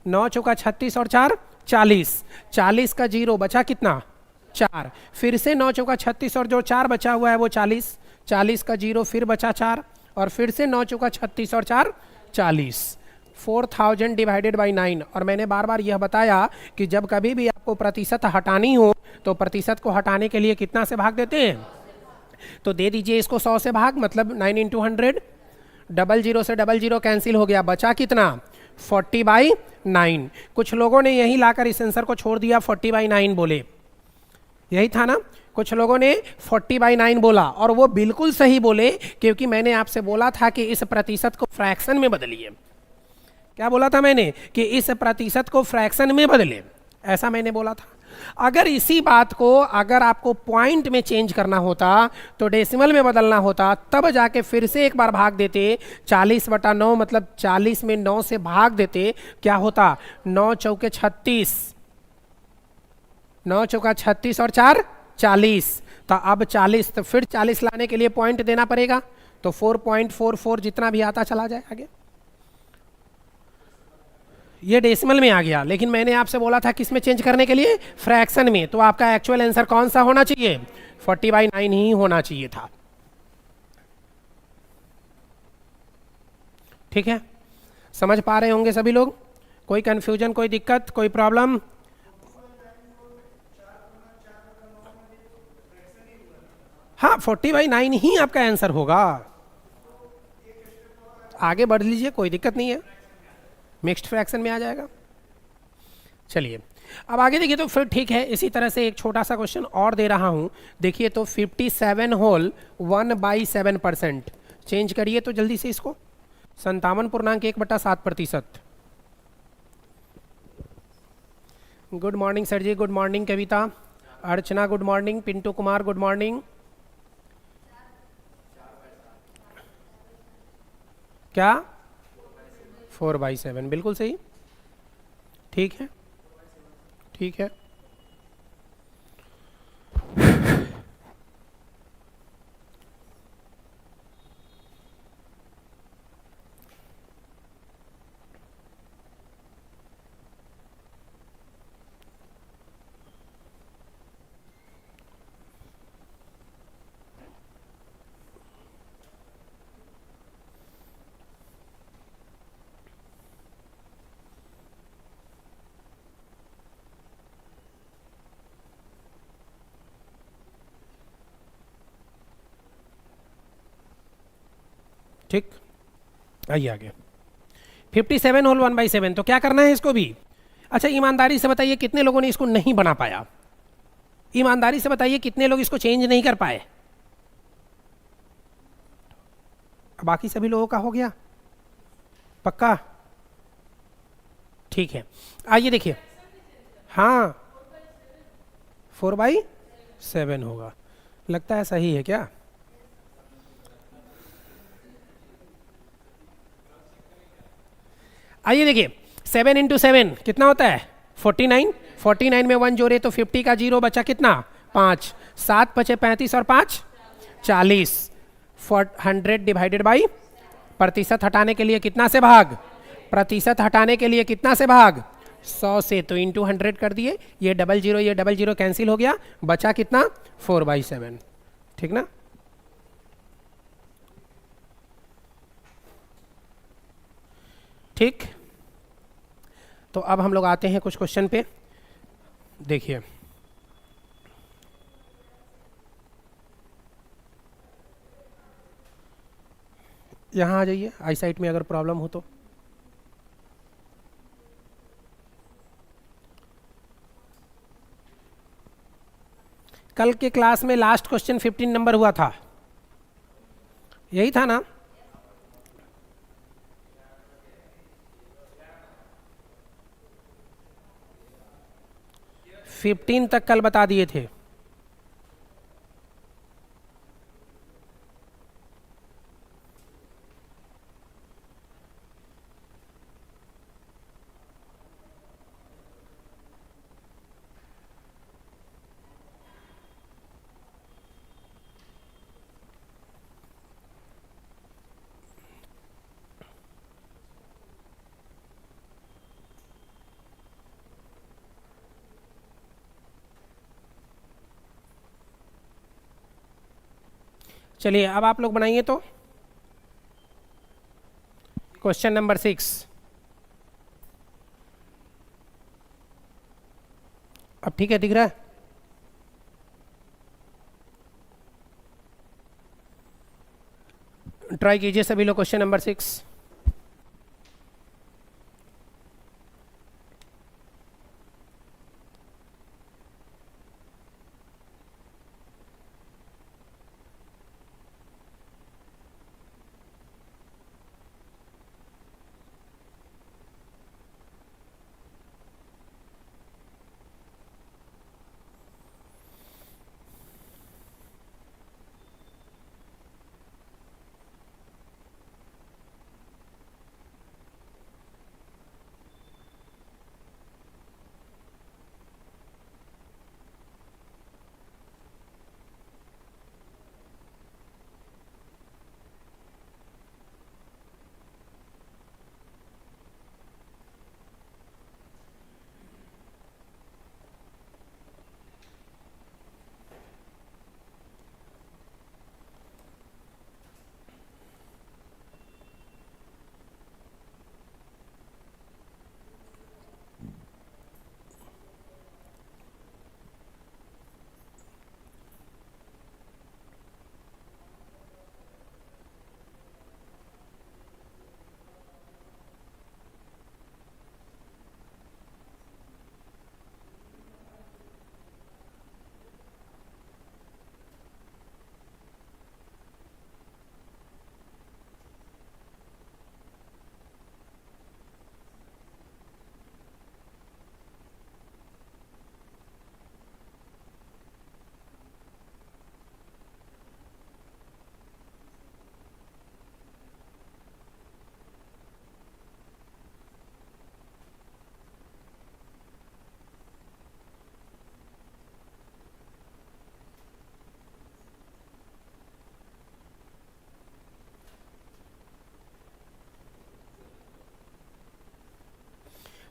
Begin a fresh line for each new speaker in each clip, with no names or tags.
9 चौका 36 और 4 40, 40 का जीरो बचा कितना 4, फिर से 9 चौका 36 और जो 4 बचा हुआ है वो 40, 40 का जीरो फिर बचा 4, और फिर से 9 चौका 36 और 4 40, 4000 डिवाइडेड बाई 9। और मैंने बार बार यह बताया कि जब कभी भी आपको प्रतिशत हटानी हो तो प्रतिशत को हटाने के लिए कितना से भाग देते हैं, तो दे दीजिए इसको 100 से भाग, मतलब 9 इंटू 100, डबल जीरो से डबल जीरो कैंसिल हो गया, बचा कितना 40/9। कुछ लोगों ने यही लाकर इस आंसर को छोड़ दिया, 40/9 बोले, यही था ना, कुछ लोगों ने 40/9 बोला और वो बिल्कुल सही बोले, क्योंकि मैंने आपसे बोला था कि इस प्रतिशत को फ्रैक्शन में बदलिए। क्या बोला था मैंने कि इस प्रतिशत को फ्रैक्शन में बदले, ऐसा मैंने बोला था। अगर इसी बात को अगर आपको पॉइंट में चेंज करना होता तो डेसिमल में बदलना होता, तब जाके फिर से एक बार भाग देते, 40/9 मतलब 40 में 9 से भाग देते, क्या होता 9 चौके 36, 9 चौका 36 और 4 40, तो अब 40, तो फिर 40 लाने के लिए पॉइंट देना पड़ेगा, तो 4.44 जितना भी आता चला जाए आगे। ये डेसिमल में आ गया, लेकिन मैंने आपसे बोला था किस में चेंज करने के लिए, फ्रैक्शन में, तो आपका एक्चुअल आंसर कौन सा होना चाहिए, 40/9 ही होना चाहिए था। ठीक है, समझ पा रहे होंगे सभी लोग, कोई कंफ्यूजन, कोई दिक्कत, कोई प्रॉब्लम? हाँ, 40/9 ही आपका आंसर होगा। आगे बढ़ लीजिए, कोई दिक्कत नहीं है, मिक्स्ड फ्रैक्शन में आ जाएगा। चलिए अब आगे देखिए, तो फिर ठीक है, इसी तरह से एक छोटा सा क्वेश्चन और दे रहा हूं, देखिए तो 57 होल 1/7%, चेंज करिए तो जल्दी से इसको, 57.1/7%। गुड मॉर्निंग सर जी, good morning Kavita, Archana good morning, Pintu Kumar good morning. क्या 4/7, बिल्कुल सही, ठीक है, ठीक है। ठीक, आइए आगे, 57 होल 1/7, तो क्या करना है इसको भी। अच्छा ईमानदारी से बताइए कितने लोगों ने इसको नहीं बना पाया, ईमानदारी से बताइए कितने लोग इसको चेंज नहीं कर पाए। बाकी सभी लोगों का हो गया पक्का, ठीक है। आइए देखिए, हाँ 4/7 होगा, लगता है सही है क्या। आइए देखिए, 7 इंटू 7 कितना होता है 49, 49 में 1 जोड़े तो 50 का जीरो बचा कितना 5, 7 बचे 35 और 5 40, 100 डिवाइडेड बाई, प्रतिशत हटाने के लिए कितना से भाग, प्रतिशत हटाने के लिए कितना से भाग 100 से, तो इंटू 100 कर दिए, ये डबल जीरो कैंसिल हो गया, बचा कितना 4/7, ठीक ना। ठीक, तो अब हम लोग आते हैं कुछ क्वेश्चन पे, देखिए यहाँ आ जाइए, आई साइट में अगर प्रॉब्लम हो तो। कल के क्लास में लास्ट क्वेश्चन 15 नंबर हुआ था, यही था ना। 15 तक कल बता दिए थे। चलिए अब आप लोग बनाइए तो क्वेश्चन नंबर 6। अब ठीक है, दिख रहा है? ट्राई कीजिए सभी लोग क्वेश्चन नंबर 6।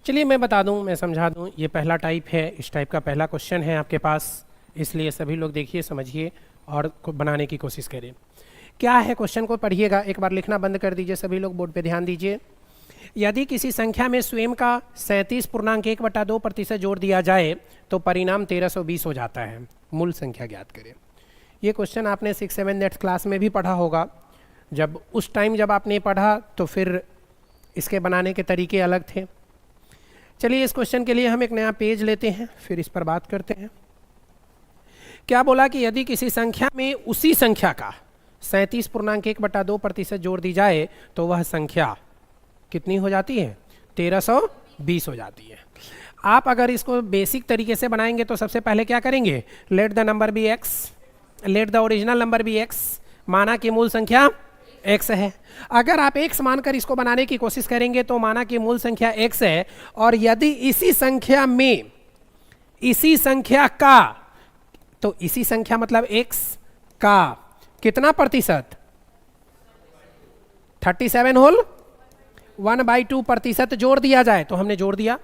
चलिए मैं बता दूं, मैं समझा दूं। ये पहला टाइप है, इस टाइप का पहला क्वेश्चन है आपके पास, इसलिए सभी लोग देखिए, समझिए और बनाने की कोशिश करें। क्या है क्वेश्चन को पढ़िएगा, एक बार लिखना बंद कर दीजिए सभी लोग, बोर्ड पे ध्यान दीजिए। यदि किसी संख्या में स्वयं का 37.1/2% जोड़ दिया जाए तो परिणाम 1320 हो जाता है। मूल संख्या ज्ञात करें। ये क्वेश्चन आपने 6-7 नेट क्लास में भी पढ़ा होगा। जब उस टाइम जब आपने पढ़ा तो फिर इसके बनाने के तरीके अलग थे। चलिए इस क्वेश्चन के लिए हम एक नया पेज लेते हैं, फिर इस पर बात करते हैं। क्या बोला कि यदि किसी संख्या में उसी संख्या का 37.1/2% जोड़ दी जाए तो वह संख्या कितनी हो जाती है? 1320 हो जाती है। आप अगर इसको बेसिक तरीके से बनाएंगे तो सबसे पहले क्या करेंगे? Let the number be X, let the original number be X, माना कि मूल संख्या x है। अगर आप x मानकर इसको बनाने की कोशिश करेंगे तो माना कि मूल संख्या x है, और यदि इसी संख्या में इसी संख्या का, तो इसी संख्या मतलब x का कितना प्रतिशत? 37/1/2% जोड़ दिया जाए, तो हमने जोड़ दिया,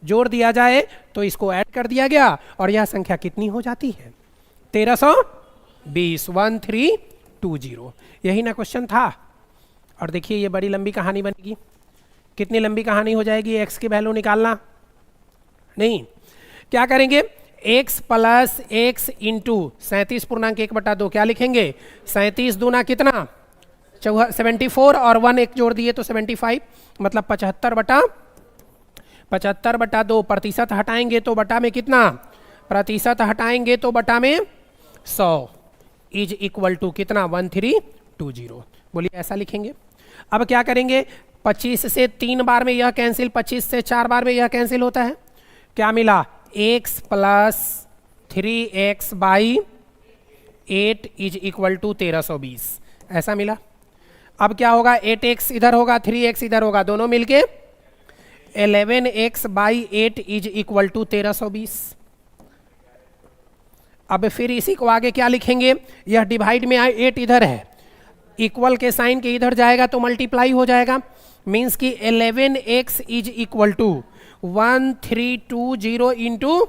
जोड़ दिया जाए तो इसको ऐड कर दिया गया और यह संख्या कितनी हो जाती है? 1320, 1320। यही ना क्वेश्चन था। और देखिए ये बड़ी लंबी कहानी बनेगी। कितनी लंबी कहानी हो जाएगी? x की वैल्यू निकालना नहीं, क्या करेंगे? x प्लस x इंटू 37.1/2 क्या लिखेंगे? 37 दूना कितना? 74, और 1 एक जोड़ दिए तो 75, मतलब 75/2। प्रतिशत हटाएंगे तो बटा में कितना? प्रतिशत हटाएंगे तो बटा में 100 इज इक्वल टू कितना? 1320। बोलिए ऐसा लिखेंगे। अब क्या करेंगे? 25 से 3 बार में यह कैंसिल, 25 से 4 बार में यह कैंसिल होता है। क्या मिला? x plus 3x by 8 is equal to 1320, ऐसा मिला। अब क्या होगा? 8x इधर होगा, 3x इधर होगा, दोनों मिलके 11x by 8 is equal to 1320। अब फिर इसी को आगे क्या लिखेंगे? यह डिवाइड में 8 इधर है, इक्वल के साइन के इधर जाएगा तो मल्टीप्लाई हो जाएगा, मीन्स कि 11x is equal to 1320 into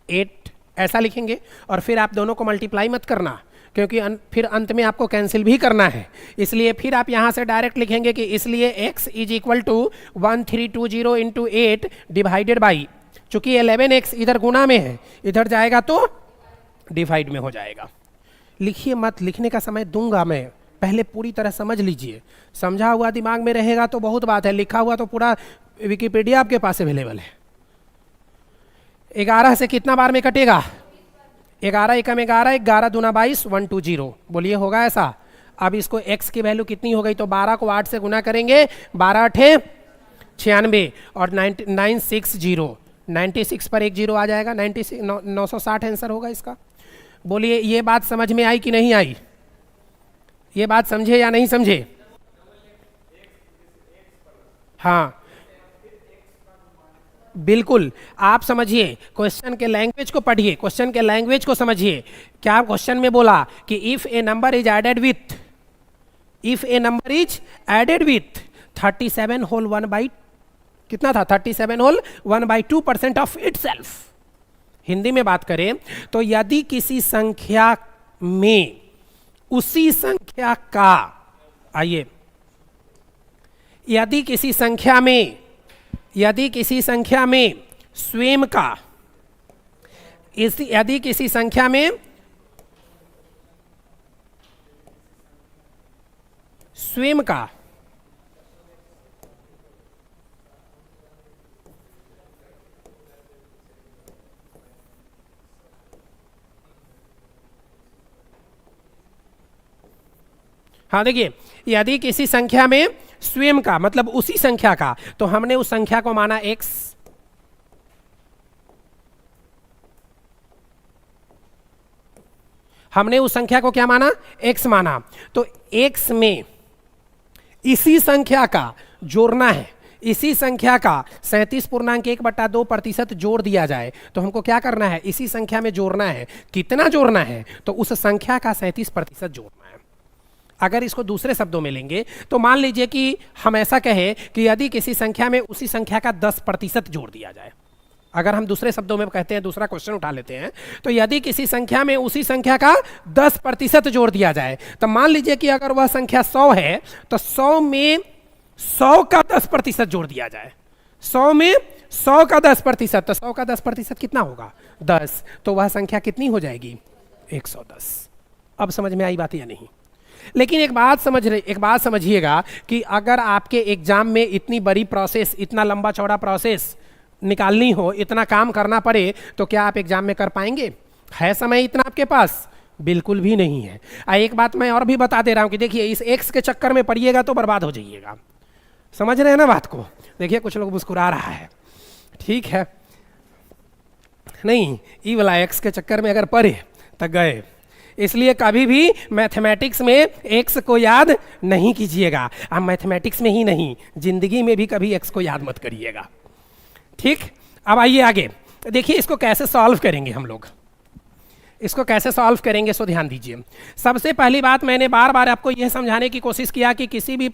8, ऐसा लिखेंगे। और फिर आप दोनों को मल्टीप्लाई मत करना, क्योंकि फिर अंत में आपको कैंसिल भी करना है, इसलिए फिर आप यहाँ से डायरेक्ट लिखेंगे कि इसलिए x is equal to 1320 into 8 divided by, चूंकि 11x इधर गुना में है, इधर जाएगा तो डिवाइड में हो जाएगा। लिखिए मत, लिखने का समय दूंगा मैं, पहले पूरी तरह समझ लीजिए, समझा हुआ दिमाग में रहेगा तो बहुत बात है, लिखा हुआ तो पूरा विकिपीडिया आपके पास अवेलेबल है। 11 से कितना बार में कटेगा? 11 एकम 11, 11 दूना 22, 120, बोलिए होगा ऐसा? अब इसको x की वैल्यू कितनी हो गई, तो 12 को 8 से गुना करेंगे, 12 अठे 96 और 960, 96 पर एक जीरो आ जाएगा, 960 आंसर होगा इसका। बोलिए ये बात समझ में आई कि नहीं आई? ये बात समझे या नहीं समझे? हाँ बिल्कुल, आप समझिए, क्वेश्चन के लैंग्वेज को पढ़िए, क्वेश्चन के लैंग्वेज को समझिए। क्या क्वेश्चन में बोला कि if a number is added with, if a number is added with 37 whole 1 by कितना था, 37 होल 1/2% ऑफ इटसेल्फ। हिंदी में बात करें तो यदि किसी संख्या में उसी संख्या का, आइए, यदि किसी संख्या में, यदि किसी संख्या में स्वयं का, यदि किसी संख्या में स्वयं का हाँ देखिए, यदि किसी संख्या में स्वयं का मतलब उसी संख्या का, तो हमने उस संख्या को माना x, हमने उस संख्या को क्या माना, x माना। तो x में इसी संख्या का जोड़ना है, इसी संख्या का 37.1/2% जोड़ दिया जाए, तो हमको क्या करना है, इसी संख्या में जोड़ना है। कितना जोड़ना है, तो उस संख्या का 37% जोड़ना है। अगर इसको दूसरे शब्दों में लेंगे तो मान लीजिए कि हम ऐसा कहें कि यदि किसी संख्या में उसी संख्या का 10% जोड़ दिया जाए, अगर हम दूसरे शब्दों में कहते हैं, दूसरा क्वेश्चन उठा लेते हैं, तो यदि किसी संख्या में उसी संख्या का 10% जोड़ दिया जाए, तो मान लीजिए कि अगर वह संख्या 100 है तो 100 में 100 का 10% जोड़ दिया जाए, 100 में 100 का 10%, तो 100 का 10% कितना होगा, 10, तो वह संख्या कितनी हो जाएगी, 110। अब समझ में आई बात या नहीं? लेकिन एक बात समझिएगा कि अगर आपके एग्जाम में इतनी बड़ी प्रोसेस, इतना लंबा चौड़ा प्रोसेस निकालनी हो, इतना काम करना पड़े, तो क्या आप एग्जाम में कर पाएंगे? है समय इतना आपके पास? बिल्कुल भी नहीं है। एक बात मैं और भी बता दे रहा हूं कि देखिए, इस एक्स के चक्कर में पड़िएगा तो बर्बाद हो जाइएगा। समझ रहे हैं ना बात को? देखिए कुछ लोग मुस्कुरा रहा है, ठीक है, नहीं, ई वाला एक्स के चक्कर में अगर पड़े तो गए। इसलिए कभी भी मैथमेटिक्स में एक्स को याद नहीं कीजिएगा। आप मैथमेटिक्स में ही नहीं, जिंदगी में भी कभी एक्स को याद मत करिएगा, ठीक। अब आइए आगे देखिए, इसको कैसे सॉल्व करेंगे हम लोग, इसको कैसे सॉल्व करेंगे, सो ध्यान दीजिए। सबसे पहली बात, मैंने बार बार आपको यह समझाने की कोशिश किया कि किसी भी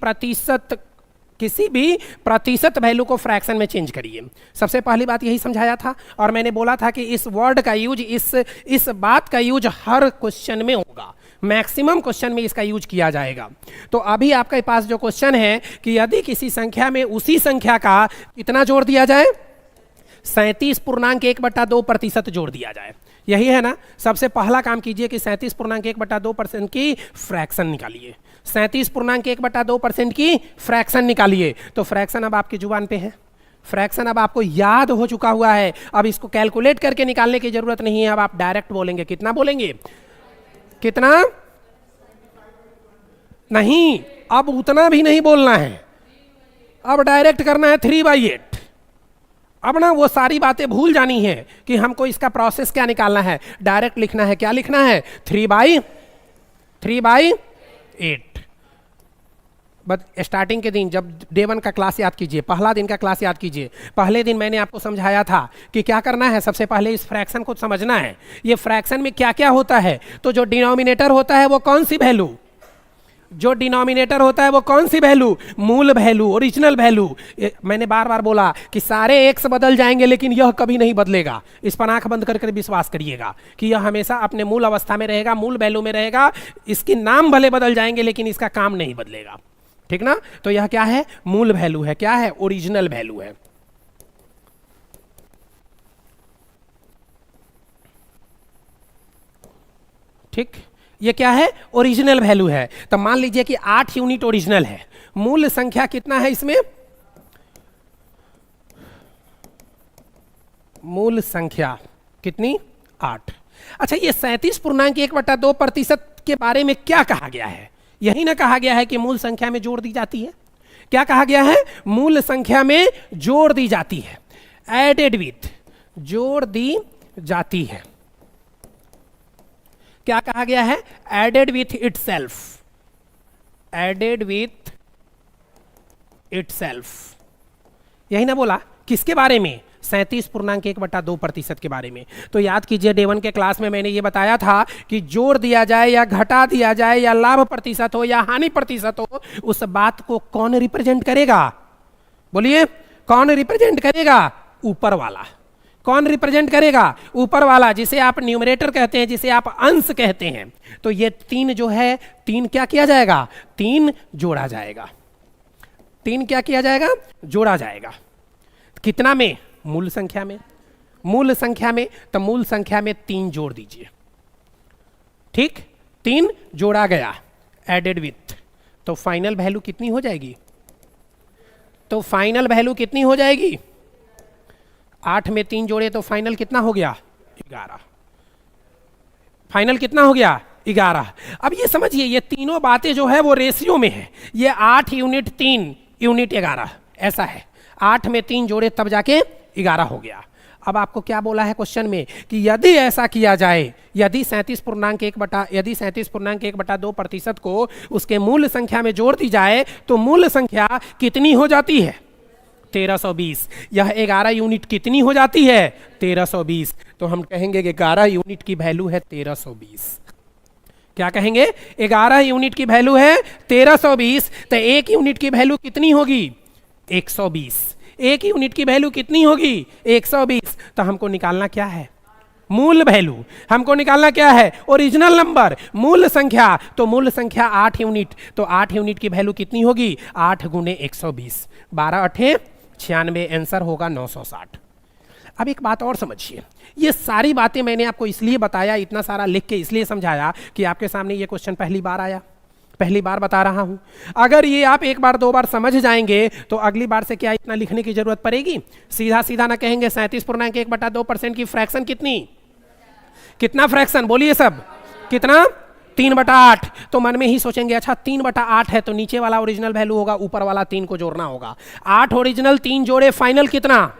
प्रतिशत वैल्यू को फ्रैक्शन में चेंज करिए। सबसे पहली बात यही समझाया था, और मैंने बोला था कि इस वर्ड का यूज, इस बात का यूज हर क्वेश्चन में होगा, मैक्सिमम क्वेश्चन में इसका यूज किया जाएगा। तो अभी आपके पास जो क्वेश्चन है कि यदि किसी संख्या में उसी संख्या का कितना जोड़ दिया जाए, 37.1/2% जोड़ दिया जाए, यही है ना। सबसे पहला काम कीजिए कि 37.1/2% की फ्रैक्शन निकालिए, 37.1/2% की फ्रैक्शन निकालिए। तो फ्रैक्शन अब आपकी जुबान पे है, फ्रैक्शन अब आपको याद हो चुका हुआ है, अब इसको कैलकुलेट करके निकालने की जरूरत नहीं है। अब आप डायरेक्ट बोलेंगे, कितना बोलेंगे, कितना नहीं, अब उतना भी नहीं बोलना है, अब डायरेक्ट करना है 3/8। अब ना वो सारी बातें भूल जानी है कि हमको इसका प्रोसेस क्या निकालना है, डायरेक्ट लिखना है। क्या लिखना है, 3/8। बट स्टार्टिंग के दिन जब डे 1 का क्लास याद कीजिए, पहला दिन का क्लास याद कीजिए। पहले दिन मैंने आपको समझाया था कि क्या करना है, सबसे पहले इस फ्रैक्शन को समझना है। ये फ्रैक्शन में क्या क्या होता है, तो जो डिनोमिनेटर होता है वो कौन सी वैल्यू, जो डिनोमिनेटर होता है वो कौन सी वैल्यू, मूल वैल्यू, ओरिजिनल वैल्यू। मैंने बार बार बोला कि सारे एक्स बदल जाएंगे लेकिन यह कभी नहीं बदलेगा। इस पर आंख बंद करके विश्वास करिएगा कि यह हमेशा अपने मूल अवस्था में रहेगा, मूल वैल्यू में रहेगा। इसके नाम भले बदल जाएंगे लेकिन इसका काम नहीं बदलेगा, ठीक ना। तो यह क्या है, मूल वैल्यू है, क्या है, ओरिजिनल वैल्यू है। ठीक, ये क्या है, ओरिजिनल वैल्यू है। तो मान लीजिए कि 8 यूनिट ओरिजिनल है, मूल संख्या कितना है इसमें, मूल संख्या कितनी, 8। अच्छा, ये 37.1/2% के बारे में क्या कहा गया है, यही ना कहा गया है कि मूल संख्या में जोड़ दी जाती है। क्या कहा गया है, मूल संख्या में जोड़ दी जाती है, एडेड विथ, जोड़ दी जाती है। क्या कहा गया है, added with itself, added with itself, यही ना बोला, किसके बारे में, 37.1/2% के बारे में। तो याद कीजिए डे 1 के क्लास में मैंने ये बताया था कि जोड़ दिया जाए या घटा दिया जाए या लाभ प्रतिशत हो या हानि प्रतिशत हो, उस बात को कौन रिप्रेजेंट करेगा, बोलिए कौन रिप्रेजेंट करेगा, ऊपर वाला। कौन रिप्रेजेंट करेगा, ऊपर वाला, जिसे आप न्यूमरेटर कहते हैं, जिसे आप अंश कहते हैं। तो ये 3 जो है, 3 क्या किया जाएगा, 3 जोड़ा जाएगा, 3 क्या किया जाएगा, जोड़ा जाएगा। कितना में, मूल संख्या में, मूल संख्या में। तो मूल संख्या में 3 जोड़ दीजिए, ठीक, 3 जोड़ा गया, एडेड विथ। तो फाइनल वैल्यू कितनी हो जाएगी, तो फाइनल वैल्यू कितनी हो जाएगी, 8 में 3 जोड़े तो फाइनल कितना हो गया, 11। फाइनल कितना हो गया, 11। अब ये समझिए, ये तीनों बातें जो है वो रेशियो में है। ये 8 यूनिट 3 यूनिट 11 ऐसा है, 8 में 3 जोड़े तब जाके 11 हो गया। अब आपको क्या बोला है क्वेश्चन में कि यदि ऐसा किया जाए, यदि 37.1/2% को उसके मूल संख्या में जोड़ दी जाए तो मूल संख्या कितनी हो जाती है, 1320। यह 11 यूनिट कितनी हो जाती है, 1320। तो हम कहेंगे कि 11 यूनिट की वैल्यू है 1320। क्या कहेंगे, 11 यूनिट की वैल्यू है 1320। तो 1 यूनिट की वैल्यू कितनी होगी, 120। 1 यूनिट की वैल्यू कितनी होगी, 120। तो हमको निकालना क्या है, मूल वैल्यू। हमको निकालना क्या है, ओरिजिनल नंबर, मूल संख्या। तो मूल संख्या 8 यूनिट, तो 8 यूनिट की वैल्यू कितनी होगी, 8 × 120, 12 × 8 = 96, आंसर होगा 960। अब एक बात और समझिए, ये सारी बातें मैंने आपको इसलिए बताया, इतना सारा लिख के इसलिए समझाया कि आपके सामने ये क्वेश्चन पहली बार आया, पहली बार बता रहा हूं। अगर ये आप एक बार 2 बार समझ जाएंगे तो अगली बार से क्या इतना लिखने की जरूरत पड़ेगी। सीधा सीधा ना कहेंगे 37.1/2% की फ्रैक्शन कितनी, कितना फ्रैक्शन बोलिए सब, कितना, 3/8। तो मन में ही सोचेंगे अच्छा 3/8 है तो नीचे वाला ओरिजिनल वैल्यू होगा, ऊपर वाला 3 को जोड़ना होगा। 8 ओरिजिनल, 3 जोड़े, फाइनल कितना,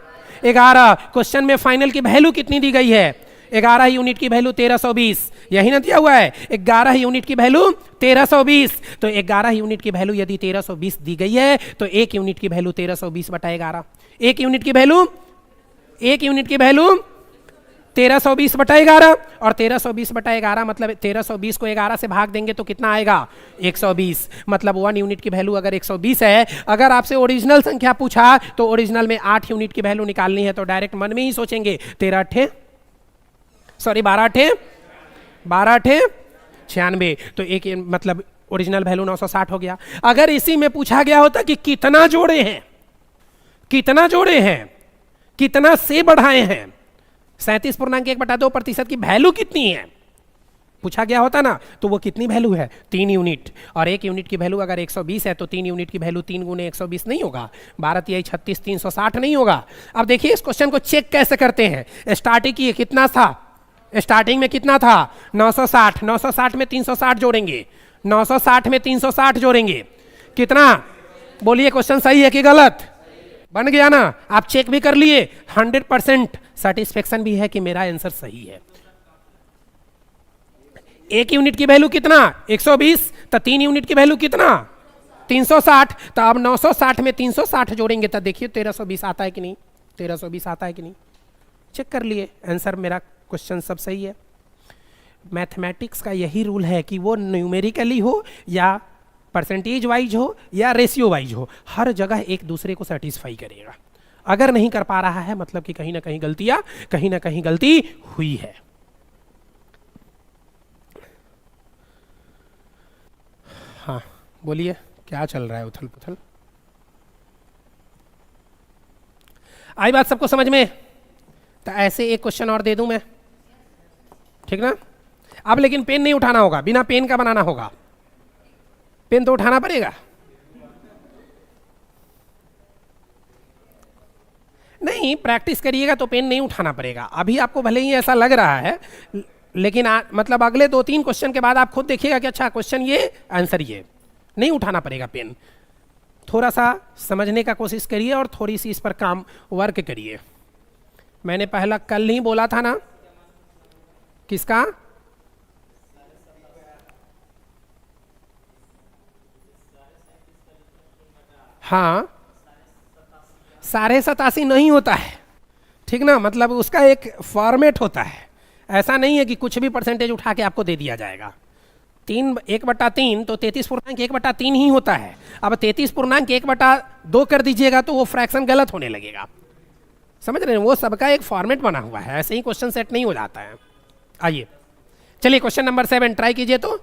11। क्वेश्चन में फाइनल की वैल्यू कितनी दी गई है, 11 यूनिट की वैल्यू 1320, यही ना दिया हुआ है, 11 यूनिट की वैल्यू 1320। तो 11 यूनिट की वैल्यू यदि 1320 दी गई है तो 1 यूनिट की वैल्यू 1320/11। 1 यूनिट की वैल्यू, 1 यूनिट की वैल्यू 1320/11, और 1320/11 मतलब 1320 को 11 से भाग देंगे तो कितना आएगा, 120। मतलब 1 यूनिट की वैल्यू अगर 120 है, अगर आपसे ओरिजिनल संख्या पूछा तो ओरिजिनल में 8 यूनिट की वैल्यू निकालनी है, तो डायरेक्ट मन में ही सोचेंगे 12 8 96। तो एक मतलब ओरिजिनल वैल्यू 960 हो गया। अगर इसी में पूछा गया होता कि कितना जोड़े हैं, कितना जोड़े हैं, कितना से बढ़ाए हैं, 37.1/2% की वैल्यू कितनी है पूछा गया होता ना, तो वो कितनी वैल्यू है, 3 यूनिट। और 1 यूनिट की वैल्यू अगर 120 है तो 3 यूनिट की वैल्यू 3 × 120 नहीं होगा, 12 × 36 360 नहीं होगा। अब देखिए इस क्वेश्चन को चेक कैसे करते हैं। स्टार्टिंग की कितना था, स्टार्टिंग में कितना था, 960। 960 में 360 जोड़ेंगे, 960 में 360 जोड़ेंगे, कितना, बोलिए क्वेश्चन सही है कि गलत, बन गया ना। आप चेक भी कर लिए, 100% सेटिस्फेक्शन भी है कि मेरा आंसर सही है। 1 यूनिट की वैल्यू कितना, 120। तो 3 यूनिट की वैल्यू कितना, 360। तो अब 960 में 360 जोड़ेंगे तो देखिए 1320 आता है कि नहीं, 1320 आता है कि नहीं, चेक कर लिए, आंसर मेरा क्वेश्चन सब सही है। मैथमेटिक्स का यही रूल है कि वो न्यूमेरिकली हो या परसेंटेज वाइज हो या रेशियो वाइज हो, हर जगह एक दूसरे को सेटिस्फाई करेगा। अगर नहीं कर पा रहा है मतलब कि कहीं ना कहीं गलती हुई है। हाँ बोलिए, क्या चल रहा है उथल पुथल? आई बात सबको समझ में? तो ऐसे एक क्वेश्चन और दे दूं मैं, ठीक ना? अब लेकिन पेन नहीं उठाना होगा, बिना पेन का बनाना होगा। पेन तो उठाना पड़ेगा। नहीं, प्रैक्टिस करिएगा तो पेन नहीं उठाना पड़ेगा। अभी आपको भले ही ऐसा लग रहा है, लेकिन मतलब अगले 2-3 क्वेश्चन के बाद आप खुद देखिएगा कि अच्छा क्वेश्चन ये, आंसर ये, नहीं उठाना पड़ेगा पेन। थोड़ा सा समझने का कोशिश करिए और थोड़ी सी इस पर काम वर्क करिए। मैंने पहला कल ही बोला था ना, किसका? हाँ, 87.5 नहीं होता है, ठीक ना? मतलब उसका एक फॉर्मेट होता है। ऐसा नहीं है कि कुछ भी परसेंटेज उठा के आपको दे दिया जाएगा। 1/3 तो 33.1/3 ही होता है। अब 33.1/2 कर दीजिएगा तो वो फ्रैक्शन गलत होने लगेगा। समझ रहे हैं? वो सबका एक फॉर्मेट बना हुआ है, ऐसे ही क्वेश्चन सेट नहीं हो जाता है। आइए चलिए क्वेश्चन नंबर 7 ट्राई कीजिए तो।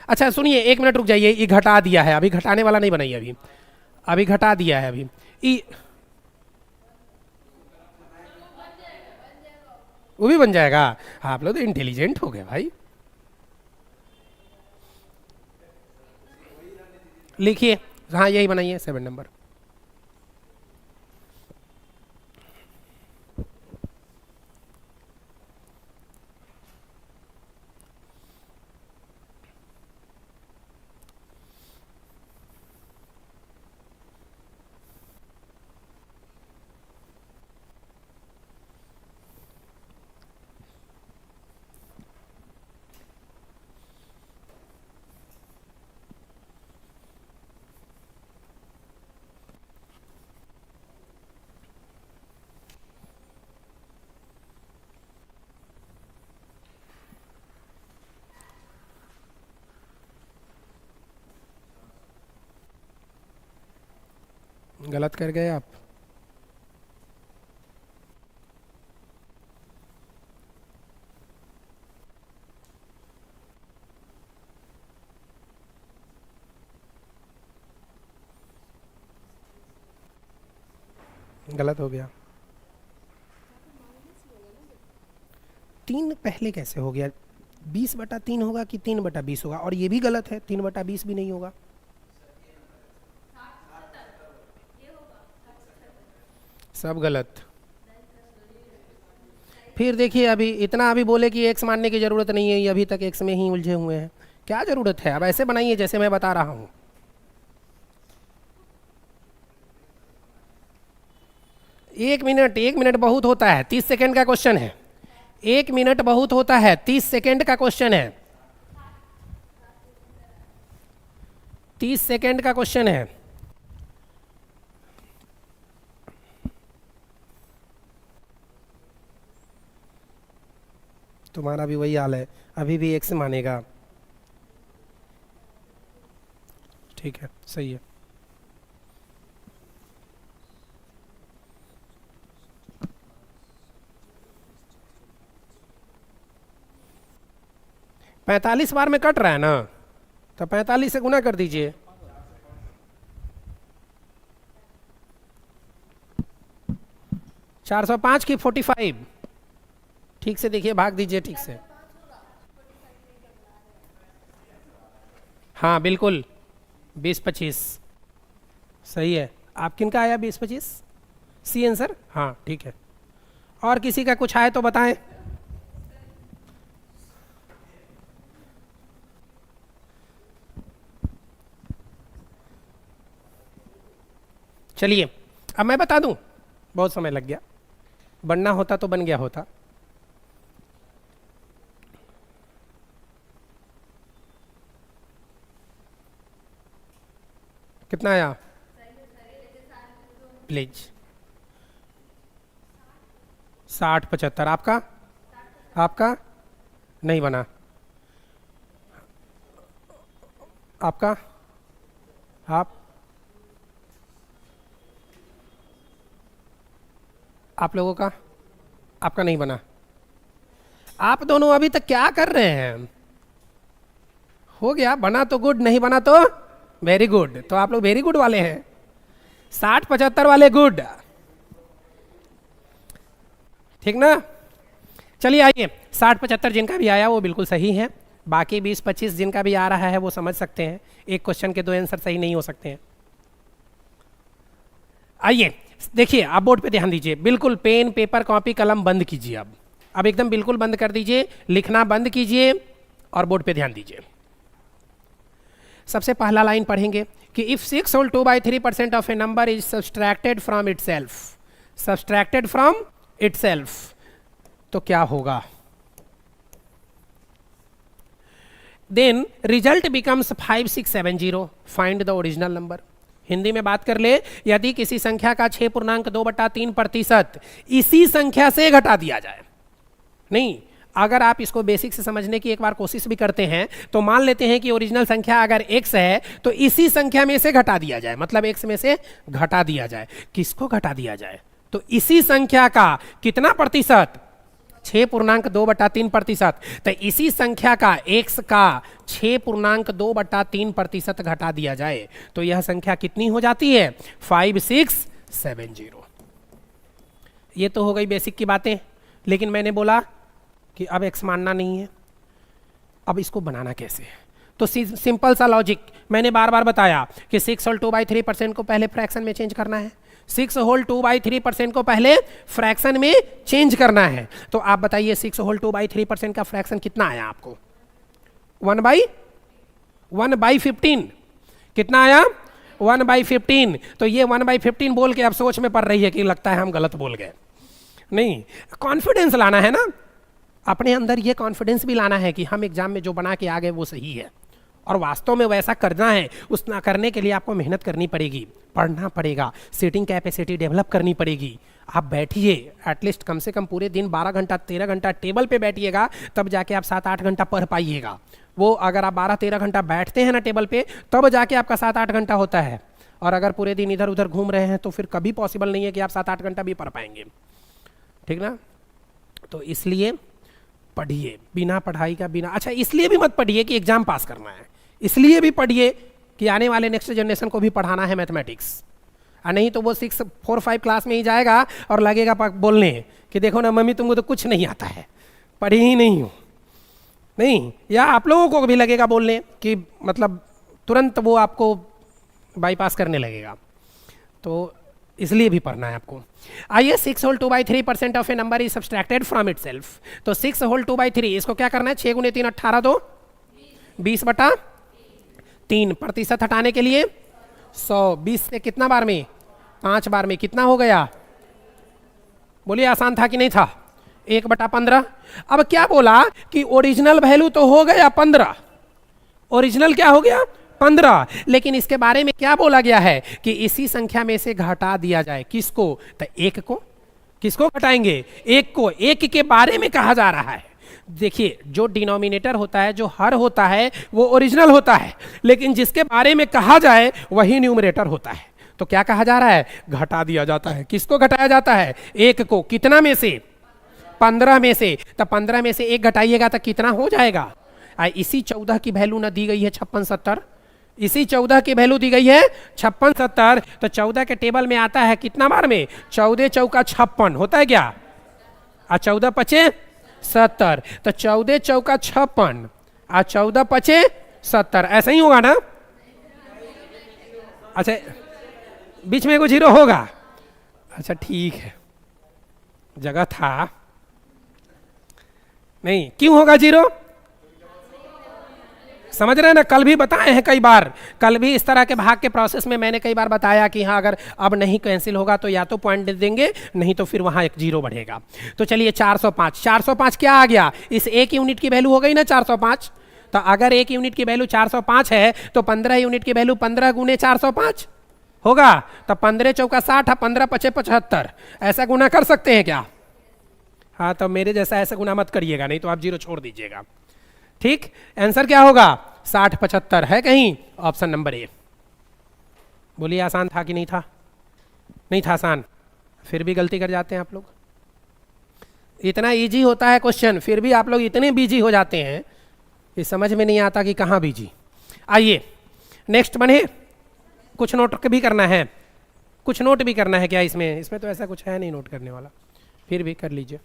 अच्छा सुनिए, 1 मिनट रुक जाइए, ये घटा दिया है, अभी घटाने वाला नहीं बनाइए, अभी घटा दिया है अभी। वो भी बन जाएगा। हाँ, आप लोग तो इंटेलिजेंट हो गए भाई। लिखिए, हाँ यही बनाइए 7 नंबर। गलत कर गए आप। गलत हो गया। 3 पहले कैसे हो गया? 20/3 होगा कि 3/20 होगा? और ये भी गलत है, 3/20 भी नहीं होगा। सब गलत। फिर देखिए, अभी इतना अभी बोले कि एक्स मानने की जरूरत नहीं है, ये अभी तक एक्स में ही उलझे हुए हैं। क्या जरूरत है? अब ऐसे बनाइए जैसे मैं बता रहा हूं। एक मिनट बहुत होता है, 30 सेकेंड का क्वेश्चन है। 1 मिनट बहुत होता है, 30 सेकेंड का क्वेश्चन है। 30 सेकेंड का क्वेश्चन है। तुम्हारा भी वही हाल है, अभी भी एक्स मानेगा। ठीक है, सही है। पैंतालीस बार में कट रहा है ना, तो 45 से गुना कर दीजिए। चार सौ पाँच की 45। ठीक से देखिए, भाग दीजिए ठीक से। हाँ बिल्कुल, 20-25 सही है। आप किन का आया 20-25? सी आंसर, हाँ ठीक है। और किसी का कुछ आए तो बताएं। चलिए अब मैं बता दूं, बहुत समय लग गया, बनना होता तो बन गया होता। कितना आया प्लीज? 60-75। आपका? आपका नहीं बना। आपका, आप लोगों का, आपका नहीं बना। आप दोनों अभी तक क्या कर रहे हैं? हो गया, बना तो गुड, नहीं बना तो वेरी गुड। तो आप लोग वेरी गुड वाले हैं, 60-75 वाले गुड, ठीक ना। चलिए आइए, 60-75 जिनका भी आया वो बिल्कुल सही है, बाकी 20-25 जिनका भी आ रहा है वो समझ सकते हैं, एक क्वेश्चन के 2 आंसर सही नहीं हो सकते हैं। आइए देखिए, आप बोर्ड पे ध्यान दीजिए, बिल्कुल पेन पेपर कॉपी कलम बंद कीजिए। अब एकदम बिल्कुल बंद कर दीजिए, लिखना बंद कीजिए और बोर्ड पे ध्यान दीजिए। सबसे पहला लाइन पढ़ेंगे कि if 6 whole 2/3% of a number is subtracted from itself, subtracted from itself, तो क्या होगा? Then result becomes 5670, find the original number. Hindi में बात कर ले, यदि किसी संख्या का 6.2/3% इसी संख्या से घटा दिया जाए, नहीं, अगर आप इसको बेसिक से समझने की एक बार कोशिश भी करते हैं तो मान लेते हैं कि ओरिजिनल संख्या अगर x है तो इसी संख्या में से घटा दिया जाए, मतलब x में से घटा दिया जाए। किसको घटा दिया जाए? तो इसी संख्या का कितना प्रतिशत? 6.2/3%। तो इसी संख्या का x का 6.2/3% घटा दिया जाए तो यह संख्या कितनी हो जाती है? 5670। ये तो हो गई बेसिक की बातें, लेकिन मैंने बोला कि अब x मानना नहीं है, अब इसको बनाना कैसे? तो सिंपल सा लॉजिक, मैंने बार बार बताया कि 6 होल 2/3% को पहले फ्रैक्शन में चेंज करना है, 6 होल 2/3% को पहले फ्रैक्शन में चेंज करना है। तो आप बताइए 6 होल 2/3% का फ्रैक्शन कितना आया आपको? 1/15। कितना आया? 1/15। तो ये 1/15 बोल के अब सोच में पड़ रही है कि लगता है हम गलत बोल गए। नहीं, कॉन्फिडेंस लाना है ना, अपने अंदर ये कॉन्फिडेंस भी लाना है कि हम एग्जाम में जो बना के आ गए वो सही है, और वास्तव में वैसा करना है। उस ना करने के लिए आपको मेहनत करनी पड़ेगी, पढ़ना पड़ेगा, सीटिंग कैपेसिटी डेवलप करनी पड़ेगी। आप बैठिए, एटलीस्ट कम से कम पूरे दिन 12 घंटा 13 घंटा टेबल पे बैठिएगा, तब जाके आप 7-8 घंटा पढ़ पाइएगा। वो अगर आप 12-13 घंटा बैठते हैं ना टेबल पे, तब जाके आपका 7-8 घंटा होता है, और अगर पूरे दिन इधर उधर घूम रहे हैं तो फिर कभी पॉसिबल नहीं है कि आप 7-8 घंटा भी पढ़ पाएंगे, ठीक ना। तो इसलिए पढ़िए, बिना पढ़ाई का बिना, अच्छा इसलिए भी मत पढ़िए कि एग्जाम पास करना है, इसलिए भी पढ़िए कि आने वाले नेक्स्ट जनरेशन को भी पढ़ाना है मैथमेटिक्स। और नहीं तो वो 6, 4, 5 क्लास में ही जाएगा और लगेगा बोलने कि देखो ना मम्मी तुमको तो कुछ नहीं आता है, पढ़ी ही नहीं हो। नहीं, या आप लोगों को भी लगेगा बोलने कि मतलब तुरंत वो आपको बाईपास करने लगेगा। तो इसलिए भी पढ़ना है आपको। आइए, 6 whole 2/3% of a number is subtracted from itself. तो 6 होल 2/3, इसको क्या करना है? 6 × 3 = 18, 2 20/3। प्रतिशत हटाने के लिए 100, 20 से कितना बार में? 5 बार में। कितना हो गया? बोलिए, आसान था कि नहीं था? 1/15। अब क्या बोला कि ओरिजिनल वैल्यू तो हो गया 15, ओरिजिनल क्या हो गया? 15, लेकिन इसके बारे में क्या बोला गया है कि इसी संख्या में से घटा दिया जाए। किसको? तो 1 को। किसको घटाएंगे? 1 को। 1 के बारे में कहा जा रहा है। देखिए, जो डिनोमिनेटर होता है, जो हर होता है, वो ओरिजिनल होता है, लेकिन जिसके बारे में कहा जाए वही न्यूमरेटर होता है। तो क्या कहा जा रहा है? घटा दिया जाता है। किसको घटाया जाता है? 1 को। कितना में से? 15 में से। तो 15 में से 1 घटाइएगा तो कितना हो जाएगा? इसी 14 की वैल्यू ना दी गई है 56-70, इसी 14 की वैल्यू दी गई है 56-70। तो 14 के टेबल में आता है कितना बार में? 14 चौका 56 होता है क्या? 14 पचे 70। तो 14 चौका 56 और 14 पचे 70, ऐसा ही होगा ना? अच्छा, बीच में एगो 0 होगा। अच्छा ठीक है, जगह था नहीं। क्यों होगा 0? समझ रहे हैं ना? कल भी बताए हैं कई बार, कल भी इस तरह के भाग के प्रोसेस में मैंने कई बार बताया कि हाँ, अगर अब नहीं कैंसिल होगा तो या तो पॉइंट देंगे, नहीं तो फिर वहाँ एक 0 बढ़ेगा। तो चलिए 405, 405 क्या आ गया? इस 1 यूनिट की वैल्यू हो गई ना 405। तो अगर 1 यूनिट की वैल्यू 405 है तो 15 यूनिट की वैल्यू 15 × 405 होगा। तो 15 चौका 60, 15 पचे 75, ऐसा गुना कर सकते हैं क्या? हाँ, तो मेरे जैसा ऐसा गुना मत करिएगा, नहीं तो आप 0 छोड़ दीजिएगा। ठीक, आंसर क्या होगा? 60 75 है कहीं? Option number A. बोलिए आसान था कि नहीं था? नहीं था आसान, फिर भी गलती कर जाते हैं आप लोग। इतना इजी होता है क्वेश्चन, फिर भी आप लोग इतने बिजी हो जाते हैं, ये समझ में नहीं आता कि कहाँ बिजी। आइए नेक्स्ट बने। कुछ नोट भी करना है, कुछ नोट भी करना है क्या इसमें? इसमें तो ऐसा कुछ है नहीं नोट करने वाला, फिर भी कर लीजिए।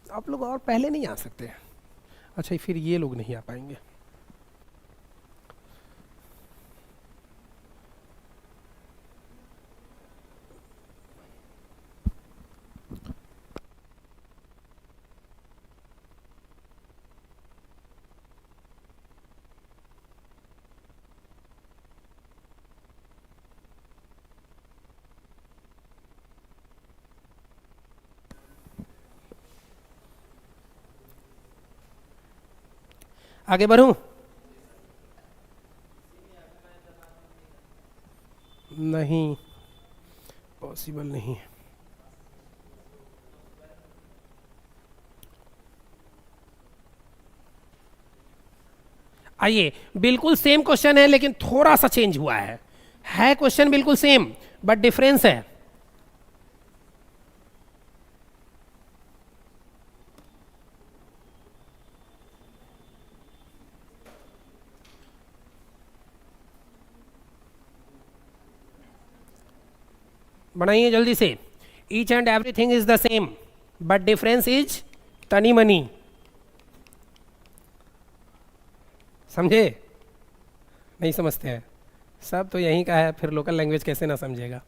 आप लोग और पहले नहीं आ सकते? अच्छा फिर ये लोग नहीं आ पाएंगे। आगे बढ़ूं? नहीं, पॉसिबल नहीं। आइए, बिल्कुल सेम क्वेश्चन है लेकिन थोड़ा सा चेंज हुआ है क्वेश्चन बिल्कुल सेम बट डिफरेंस है। बनाइए जल्दी से। Each and everything is the same but difference is तनी मनी। समझे? नहीं समझते हैं? सब तो यहीं का है, फिर लोकल लैंग्वेज कैसे ना समझेगा।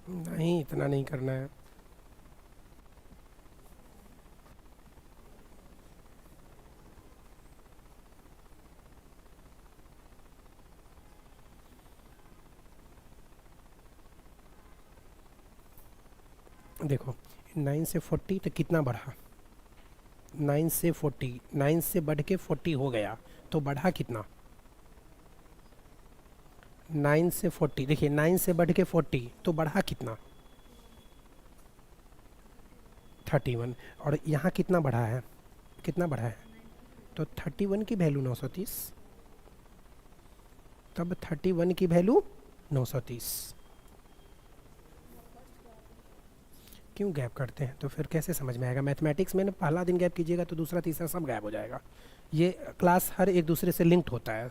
नहीं, इतना नहीं करना है। देखो 9 से 40 तो कितना बढ़ा? 9 से 40, 9 से बढ़ के 40 हो गया, तो बढ़ा कितना? 9 से 40, देखिए 9 से बढ़ के 40 तो बढ़ा कितना? 31। और यहाँ कितना बढ़ा है? कितना बढ़ा है? तो 31 की वैल्यू 930, तब 31 की वैल्यू 930। क्यों गैप करते हैं? तो फिर कैसे समझ में आएगा? मैथमेटिक्स में ना पहला दिन गैप कीजिएगा तो दूसरा तीसरा सब गैप हो जाएगा। ये क्लास हर एक दूसरे से लिंक्ड होता है।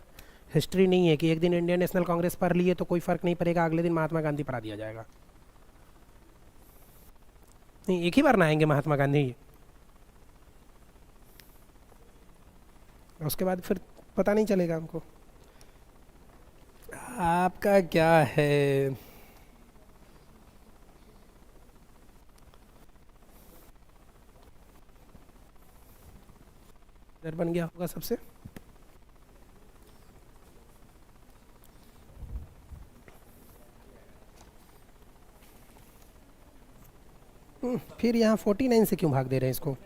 हिस्ट्री नहीं है कि एक दिन इंडियन नेशनल कांग्रेस पढ़ लिए तो कोई फ़र्क नहीं पड़ेगा, अगले दिन महात्मा गांधी पढ़ा दिया जाएगा। नहीं, एक ही बार ना आएंगे महात्मा गांधी, उसके बाद फिर पता नहीं चलेगा हमको। आपका क्या है? डर बन गया होगा सबसे। फिर यहाँ 49 से क्यों भाग दे रहे हैं इसको?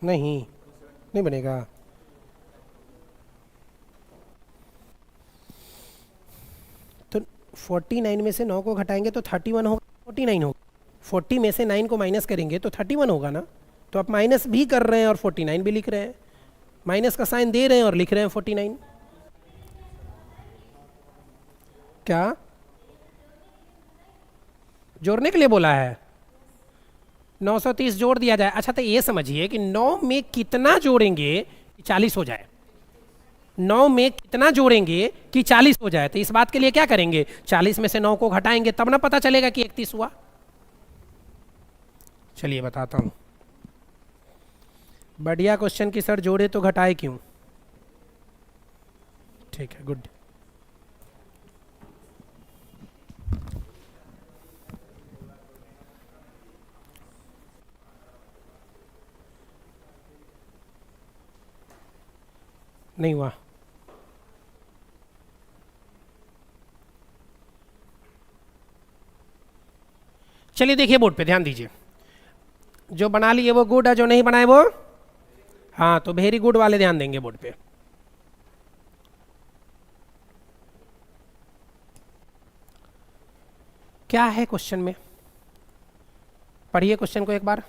नहीं, नहीं बनेगा। तो 49 में से 9 को घटाएंगे तो 31 होगा, 49 होगा। 40 में से 9 को माइनस करेंगे तो 31 होगा ना। तो आप माइनस भी कर रहे हैं और 49 भी लिख रहे हैं, माइनस का साइन दे रहे हैं और लिख रहे हैं 49। क्या जोड़ने के लिए बोला है? 930 जोड़ दिया जाए। अच्छा, तो ये समझिए कि 9 में कितना जोड़ेंगे कि 40 हो जाए। 9 में कितना जोड़ेंगे कि 40 हो जाए। तो इस बात के लिए क्या करेंगे? 40 में से 9 को घटाएंगे तब ना पता चलेगा कि 31 हुआ। चलिए बताता हूं। बढ़िया क्वेश्चन की सर, जोड़े तो घटाए क्यों? ठीक है, गुड। नहीं हुआ। चलिए देखिए बोर्ड पे ध्यान दीजिए। जो बना लिए वो गुड है, जो नहीं बनाए वो, हाँ, तो वेरी गुड वाले ध्यान देंगे बोर्ड पे। क्या है क्वेश्चन में? पढ़िए क्वेश्चन को एक बार।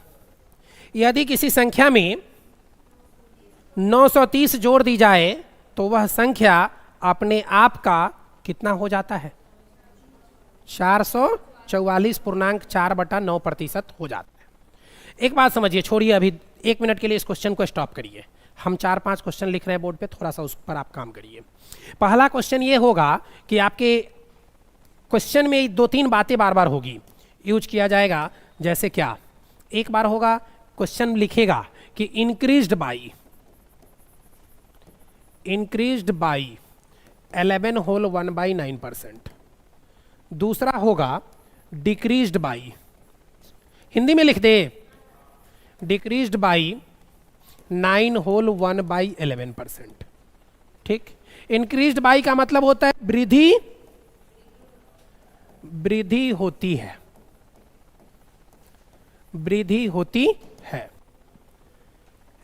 यदि किसी संख्या में 930 जोड़ दी जाए तो वह संख्या अपने आप का कितना हो जाता है? 444.4/9% हो जाता है। एक बात समझिए, छोड़िए अभी 1 मिनट के लिए इस क्वेश्चन को स्टॉप करिए। हम 4-5 क्वेश्चन लिख रहे हैं बोर्ड पे, थोड़ा सा उस पर आप काम करिए। पहला क्वेश्चन ये होगा कि आपके क्वेश्चन में 2-3 बातें बार बार होगी, यूज किया जाएगा। जैसे क्या? एक बार होगा क्वेश्चन लिखेगा कि इंक्रीज्ड बाई 11 होल 1/9%। दूसरा होगा डिक्रीज्ड बाई, हिंदी में लिख दे, डिक्रीज्ड बाई 9 होल 1/11%। ठीक। इंक्रीज्ड बाई का मतलब होता है वृद्धि, वृद्धि होती है, वृद्धि होती है।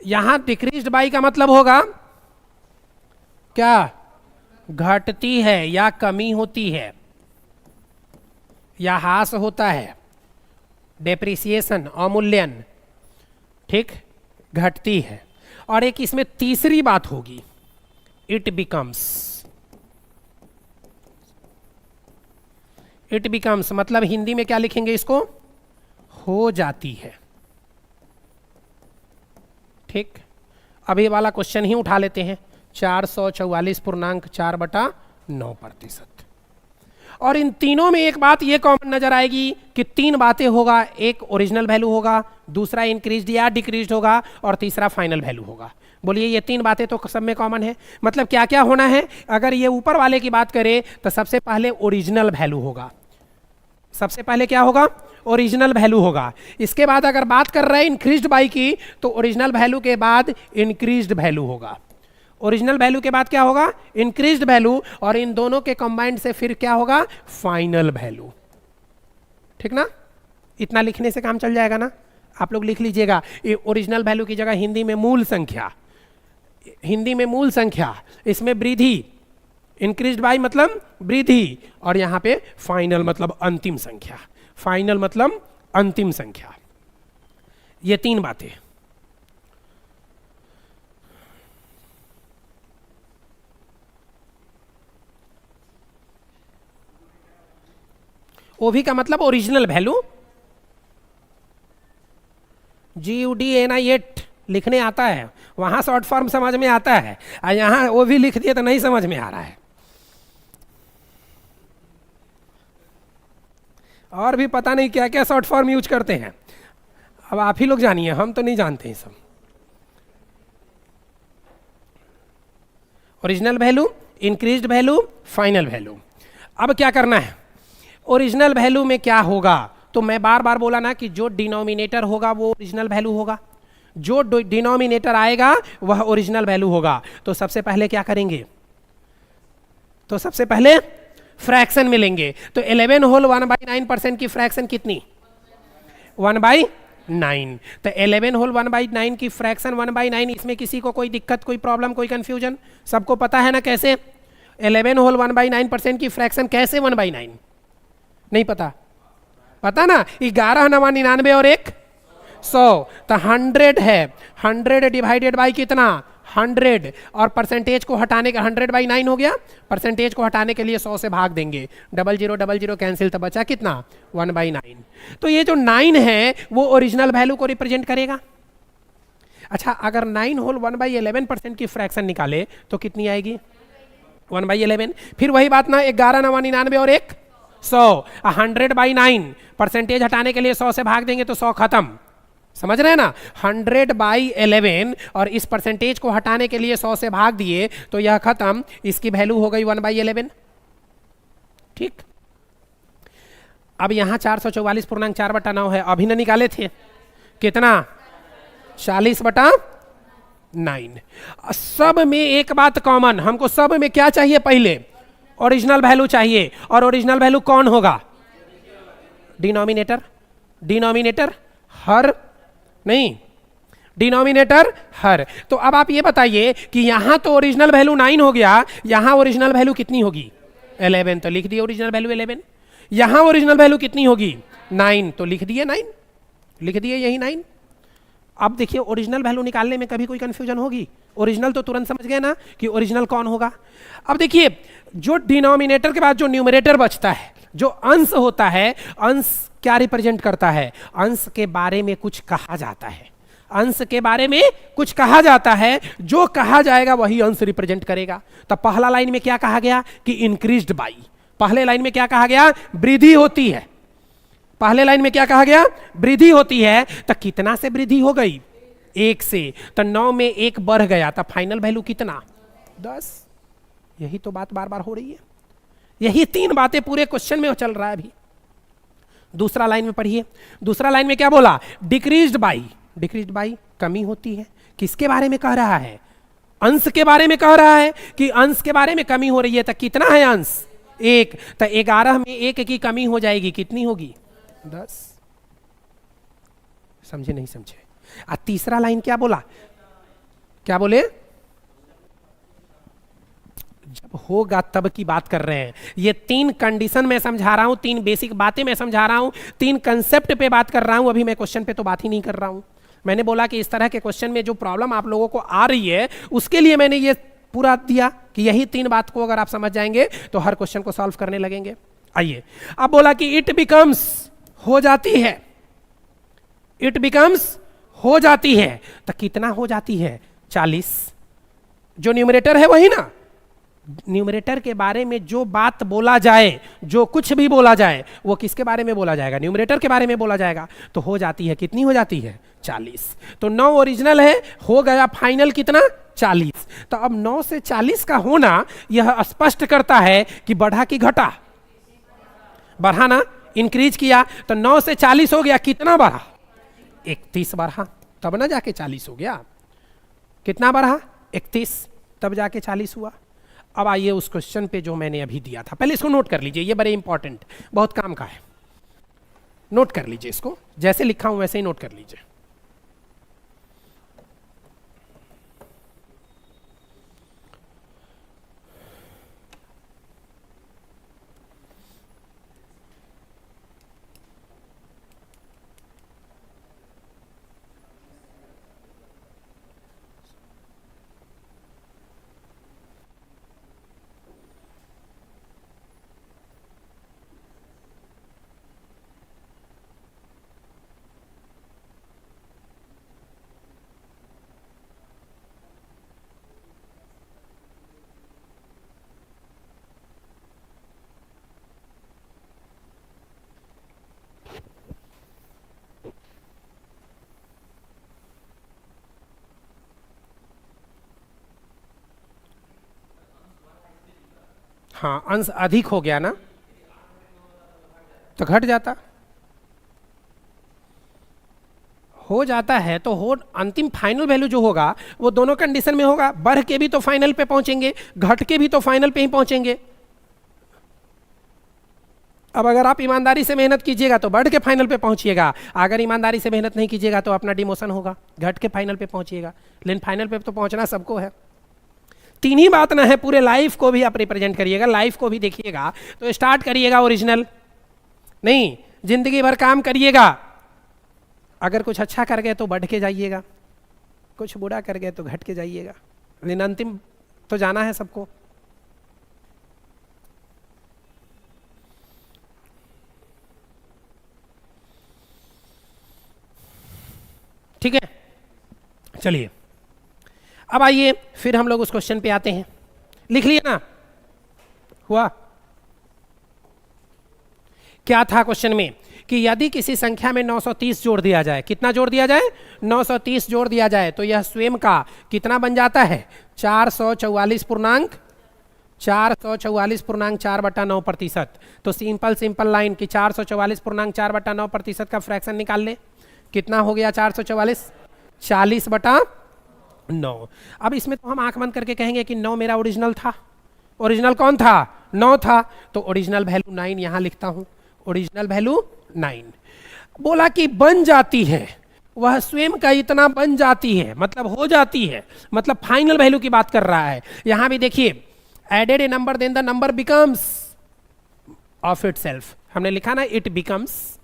यहां डिक्रीज्ड बाई का मतलब होगा क्या? घटती है या कमी होती है या ह्रास होता है, डेप्रिसिएशन, अवमूल्यन। ठीक, घटती है। और एक इसमें तीसरी बात होगी, इट बिकम्स। इट बिकम्स मतलब हिंदी में क्या लिखेंगे इसको? हो जाती है। ठीक, अभी वाला क्वेश्चन ही उठा लेते हैं। 444.4/9%। और इन तीनों में एक बात ये कॉमन नजर आएगी कि 3 बातें होगा। एक ओरिजिनल वैल्यू होगा, दूसरा इंक्रीज्ड या डिक्रीज्ड होगा, और तीसरा फाइनल वैल्यू होगा। बोलिए, ये 3 बातें तो सब में कॉमन है। मतलब क्या क्या होना है? अगर ये ऊपर वाले की बात करें तो सबसे पहले ओरिजिनल वैल्यू होगा। सबसे पहले क्या होगा? ओरिजिनल वैल्यू होगा। इसके बाद अगर बात कर रहे हैं इंक्रीज्ड बाई की, तो ओरिजिनल वैल्यू के बाद इंक्रीज्ड वैल्यू होगा। ओरिजिनल वैल्यू के बाद क्या होगा? इंक्रीज्ड वैल्यू, और इन दोनों के कंबाइंड से फिर क्या होगा? Final value. ठीक ना? इतना लिखने से काम चल जाएगा ना? आप लोग लिख लीजिएगा, ये ओरिजिनल वैल्यू की जगह हिंदी में मूल संख्या, हिंदी में मूल संख्या, इसमें वृद्धि, इंक्रीज्ड बाई मतलब वृद्धि, और यहां पे फाइनल मतलब अंतिम संख्या। फाइनल मतलब अंतिम संख्या। ये 3 बातें। ओवी का मतलब ओरिजिनल वैल्यू, GUDNI8 लिखने आता है, वहां शॉर्ट फॉर्म समझ में आता है, और यहां ओवी लिख दिए तो नहीं समझ में आ रहा है। और भी पता नहीं क्या क्या शॉर्ट फॉर्म यूज करते हैं, अब आप ही लोग जानिए, हम तो नहीं जानते हैं सब। Original value, increased value, final value. अब क्या करना है, ओरिजिनल वैल्यू में क्या होगा, तो मैं बार बार बोला ना कि जो डिनोमिनेटर होगा वो ओरिजिनल वैल्यू होगा, जो डिनोमिनेटर आएगा वह ओरिजिनल वैल्यू होगा। तो सबसे पहले क्या करेंगे, तो सबसे पहले फ्रैक्शन में लेंगे। तो 11 होल 1/9% की फ्रैक्शन कितनी, 1/9। तो 11 होल 1/9 की फ्रैक्शन 1/9, इसमें किसी को कोई दिक्कत, कोई प्रॉब्लम, कोई कंफ्यूजन? सबको पता है ना कैसे 11 होल 1/9% की फ्रैक्शन कैसे 1/9? नहीं पता? पता ना, 11 9 99 और 1 100, तो 100 है, 100 डिवाइडेड बाई कितना, 100, और परसेंटेज को हटाने का 100/9 हो गया, परसेंटेज को हटाने के लिए 100 से भाग देंगे, 00 कैंसिल, तो बचा कितना, 1/9। तो ये जो 9 है वो ओरिजिनल वैल्यू को रिप्रेजेंट करेगा। अच्छा, अगर 9 होल 1/11% की फ्रैक्शन निकाले तो कितनी आएगी, 1/11। फिर वही बात ना, 11 9 99 और 1 100, 100/9, परसेंटेज हटाने के लिए 100 से भाग देंगे तो 100 खत्म, समझ रहे हैं ना, 100/11, और इस परसेंटेज को हटाने के लिए 100 से भाग दिए तो यह खत्म, इसकी वैल्यू हो गई 1/11। ठीक, अब यहां 444.4/9 है, अभी ना निकाले थे, कितना, 40/9। सब में एक बात कॉमन, हमको सब में क्या चाहिए, पहले ओरिजिनल वैल्यू चाहिए, और ओरिजिनल वैल्यू कौन होगा, डिनोमिनेटर। डिनोमिनेटर हर नहीं, डिनोमिनेटर हर। तो अब आप ये बताइए कि यहां तो ओरिजिनल वैल्यू 9 हो गया, यहां ओरिजिनल वैल्यू कितनी होगी, 11, तो लिख दिए ओरिजिनल वैल्यू 11। यहां ओरिजिनल वैल्यू कितनी होगी, 9, तो लिख दिए 9, लिख दिए यही 9। अब देखिए ओरिजिनल वैल्यू निकालने में कभी कोई कंफ्यूजन होगी, ओरिजिनल तो तुरंत समझ गए ना कि ओरिजिनल कौन होगा। अब देखिए, जो डिनोमिनेटर के बाद जो न्यूमरेटर बचता है, जो अंश होता है, अंश क्या रिप्रेजेंट करता है, अंश के बारे में कुछ कहा जाता है, अंश के बारे में कुछ कहा जाता है, जो कहा जाएगा वही अंश रिप्रेजेंट करेगा। तो पहला लाइन में क्या कहा गया कि इंक्रीज्ड बाई, पहले लाइन में क्या कहा गया, वृद्धि होती है, पहले लाइन में क्या कहा गया, वृद्धि होती है। तो कितना से वृद्धि हो गई, 1 से, तो 9 में 1 बढ़ गया, तो फाइनल वैल्यू कितना, 10। यही तो बात बार बार हो रही है, यही 3 बातें पूरे क्वेश्चन में चल रहा है अभी। दूसरा लाइन में पढ़िए, दूसरा लाइन में क्या बोला, डिक्रीज्ड बाई, डिक्रीज्ड बाई कमी होती है, किसके बारे में कह रहा है, अंश के बारे में कह रहा है कि अंश के बारे में कमी हो रही है। तो कितना है अंश, 1, तो 11 में 1 की कमी हो जाएगी, कितनी होगी, 10। समझे नहीं समझे? तीसरा लाइन क्या बोला, क्या बोले, जब होगा तब की बात कर रहे हैं। ये 3 कंडीशन मैं समझा रहा हूं, 3 बेसिक बातें मैं समझा रहा हूं, 3 कंसेप्ट पे बात कर रहा हूं, अभी मैं क्वेश्चन पे तो बात ही नहीं कर रहा हूं। मैंने बोला कि इस तरह के क्वेश्चन में जो प्रॉब्लम आप लोगों को आ रही है उसके लिए मैंने ये पूरा दिया कि यही 3 बात को अगर आप समझ जाएंगे तो हर क्वेश्चन को सॉल्व करने लगेंगे। आइए, अब बोला कि इट बिकम्स, हो जाती है, इट बिकम्स हो जाती है, तो कितना हो जाती है, 40। जो न्यूमरेटर है वही ना, न्यूमरेटर के बारे में जो बात बोला जाए, जो कुछ भी बोला जाए, वो किसके बारे में बोला जाएगा, न्यूमरेटर के बारे में बोला जाएगा। तो हो जाती है, कितनी हो जाती है, 40। तो 9 ओरिजिनल है, हो गया फाइनल कितना, 40। तो अब 9 से 40 का होना यह स्पष्ट करता है कि बढ़ा कि घटा, बढ़ा ना, इंक्रीज किया, तो 9 से 40 हो गया, कितना बढ़ा, 31 बढ़ा, तब ना जाके 40 हो गया, कितना बढ़ा, 31, तब जाके 40 हुआ। अब आइए उस क्वेश्चन पे जो मैंने अभी दिया था, पहले इसको नोट कर लीजिए, ये बड़े इंपॉर्टेंट, बहुत काम का है, नोट कर लीजिए इसको, जैसे लिखा हूं वैसे ही नोट कर लीजिए। हाँ, अंश अधिक हो गया ना तो घट जाता, हो जाता है तो हो, अंतिम फाइनल वैल्यू जो होगा वो दोनों कंडीशन में होगा, बढ़ के भी तो फाइनल पे पहुंचेंगे, घट के भी तो फाइनल पे ही पहुंचेंगे। अब अगर आप ईमानदारी से मेहनत कीजिएगा तो बढ़ के फाइनल पे पहुंचिएगा, अगर ईमानदारी से मेहनत नहीं कीजिएगा तो अपना डिमोशन होगा, घट के फाइनल पे पहुंचिएगा। लेकिन फाइनल पे तो पहुंचना सबको है। तीन ही बात ना है, पूरे लाइफ को भी आप रिप्रेजेंट करिएगा, लाइफ को भी देखिएगा। तो स्टार्ट करिएगा ओरिजिनल, नहीं जिंदगी भर काम करिएगा, अगर कुछ अच्छा कर गए तो बढ़ के जाइएगा, कुछ बुरा कर गए तो घट के जाइएगा, लेकिन अंतिम तो जाना है सबको। ठीक है, चलिए अब आइए फिर हम लोग उस क्वेश्चन पे आते हैं। लिख लिया ना, हुआ क्या था क्वेश्चन में कि यदि किसी संख्या में 930 जोड़ दिया जाए, कितना जोड़ दिया जाए, 930 जोड़ दिया जाए, तो यह स्वयं का कितना बन जाता है, 444.4/9%। तो सिंपल लाइन कि 444.4/9% का फ्रैक्शन निकाल ले, कितना हो गया 444, 40/9। अब इसमें तो हम आंख बंद करके कहेंगे कि 9 मेरा ओरिजिनल था, ओरिजिनल कौन था, 9 था, तो ओरिजिनल वैल्यू 9 यहां लिखता हूं, ओरिजिनल वैल्यू 9। बोला कि बन जाती है, वह स्वयं का इतना बन जाती है, मतलब हो जाती है, मतलब फाइनल वैल्यू की बात कर रहा है। यहां भी देखिए, added a number then the number becomes of itself, हमने लिखा ना इट बिकम्स,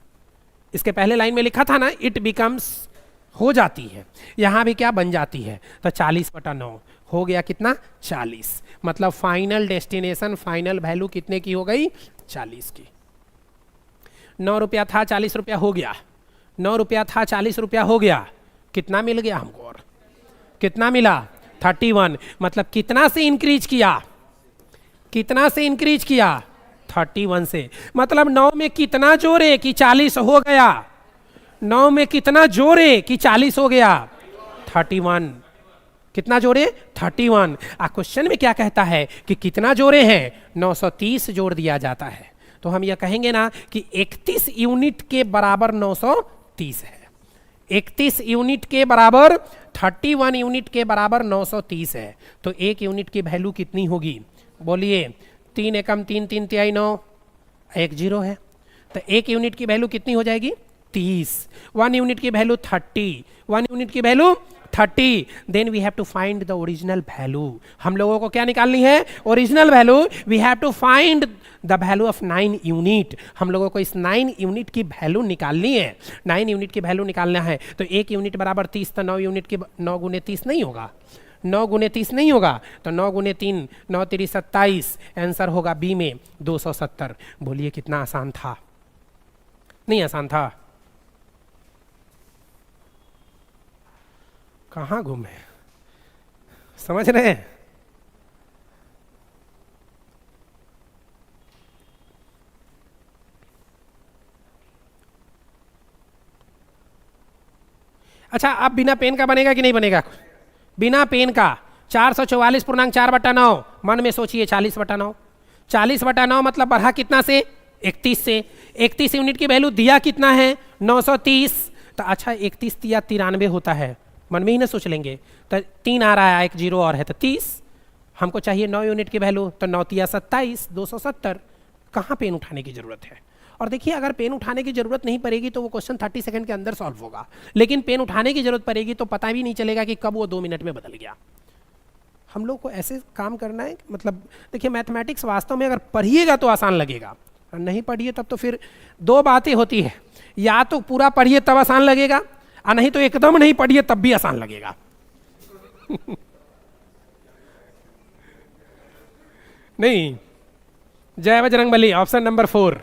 इसके पहले लाइन में लिखा था ना इट बिकम्स, हो जाती है, यहां भी क्या बन जाती है, तो 40/9 हो गया कितना, 40, मतलब फाइनल डेस्टिनेशन, फाइनल वैल्यू कितने की हो गई, 40 की। 9 रुपया था, 40 रुपया हो गया, 9 रुपया था, 40 रुपया हो गया, कितना मिल गया हमको, और कितना मिला, 31, मतलब कितना से इंक्रीज किया, कितना से इंक्रीज किया, 31 से, मतलब 9 में कितना जोड़े कि 40 हो गया, 9 में कितना जोड़े कि 40 हो गया, 31, कितना जोड़े, 31। क्वेश्चन में क्या कहता है कि कितना जोड़े हैं, 930 जोड़ दिया जाता है, तो हम यह कहेंगे ना कि 31 यूनिट के बराबर 930 है, 31 यूनिट के बराबर 31 यूनिट के बराबर 930 है, तो 1 यूनिट की वैल्यू कितनी होगी, बोलिए, 3 एकम 3, 3 तिहाई 9, 1 0 है, तो 1 यूनिट की वैल्यू कितनी हो जाएगी, 30, 1 यूनिट की वैल्यू 30, 1 यूनिट की value 30, then we have to find the original value. हम लोगों को क्या निकालनी है, original value, we have to find the value of 9 unit, हम लोगों को इस 9 यूनिट की वैल्यू निकालनी है, 9 यूनिट की वैल्यू निकालना है, तो 1 यूनिट बराबर 30, तो 9 यूनिट की 9 गुने 30 नहीं होगा, 9 गुने 30 नहीं होगा, तो 9 गुने 3, 9 3 27, आंसर होगा बी में 270। बोलिए कितना आसान था, नहीं आसान था, कहाँ घूमे, समझ रहे हैं। अच्छा, अब बिना पेन का बनेगा कि नहीं बनेगा, बिना पेन का 444.4/9, मन में सोचिए 40/9, 40/9 मतलब बढ़ा कितना से, 31 से, 31 यूनिट की वैल्यू दिया कितना है, 930, तो अच्छा 31 या 93 होता है, मन में ही ना सोच लेंगे, तो 3 आ रहा है, 1 0 और है तो 30, हमको चाहिए 9 यूनिट की वैल्यू, तो 9 तिया 27, 270, कहाँ पेन उठाने की जरूरत है। और देखिए अगर पेन उठाने की जरूरत नहीं पड़ेगी तो वो क्वेश्चन 30 सेकंड के अंदर सॉल्व होगा, लेकिन पेन उठाने की जरूरत पड़ेगी तो पता भी नहीं चलेगा कि कब वो 2 मिनट में बदल गया। हम लोग को ऐसे काम करना है, मतलब देखिए मैथमेटिक्स वास्तव में अगर पढ़िएगा तो आसान लगेगा, नहीं पढ़िए तब तो फिर 2 बातें होती है, या तो पूरा पढ़िए तब आसान लगेगा, और नहीं तो एकदम नहीं पढ़िए तब भी आसान लगेगा। नहीं, जय बजरंगबली, ऑप्शन नंबर 4।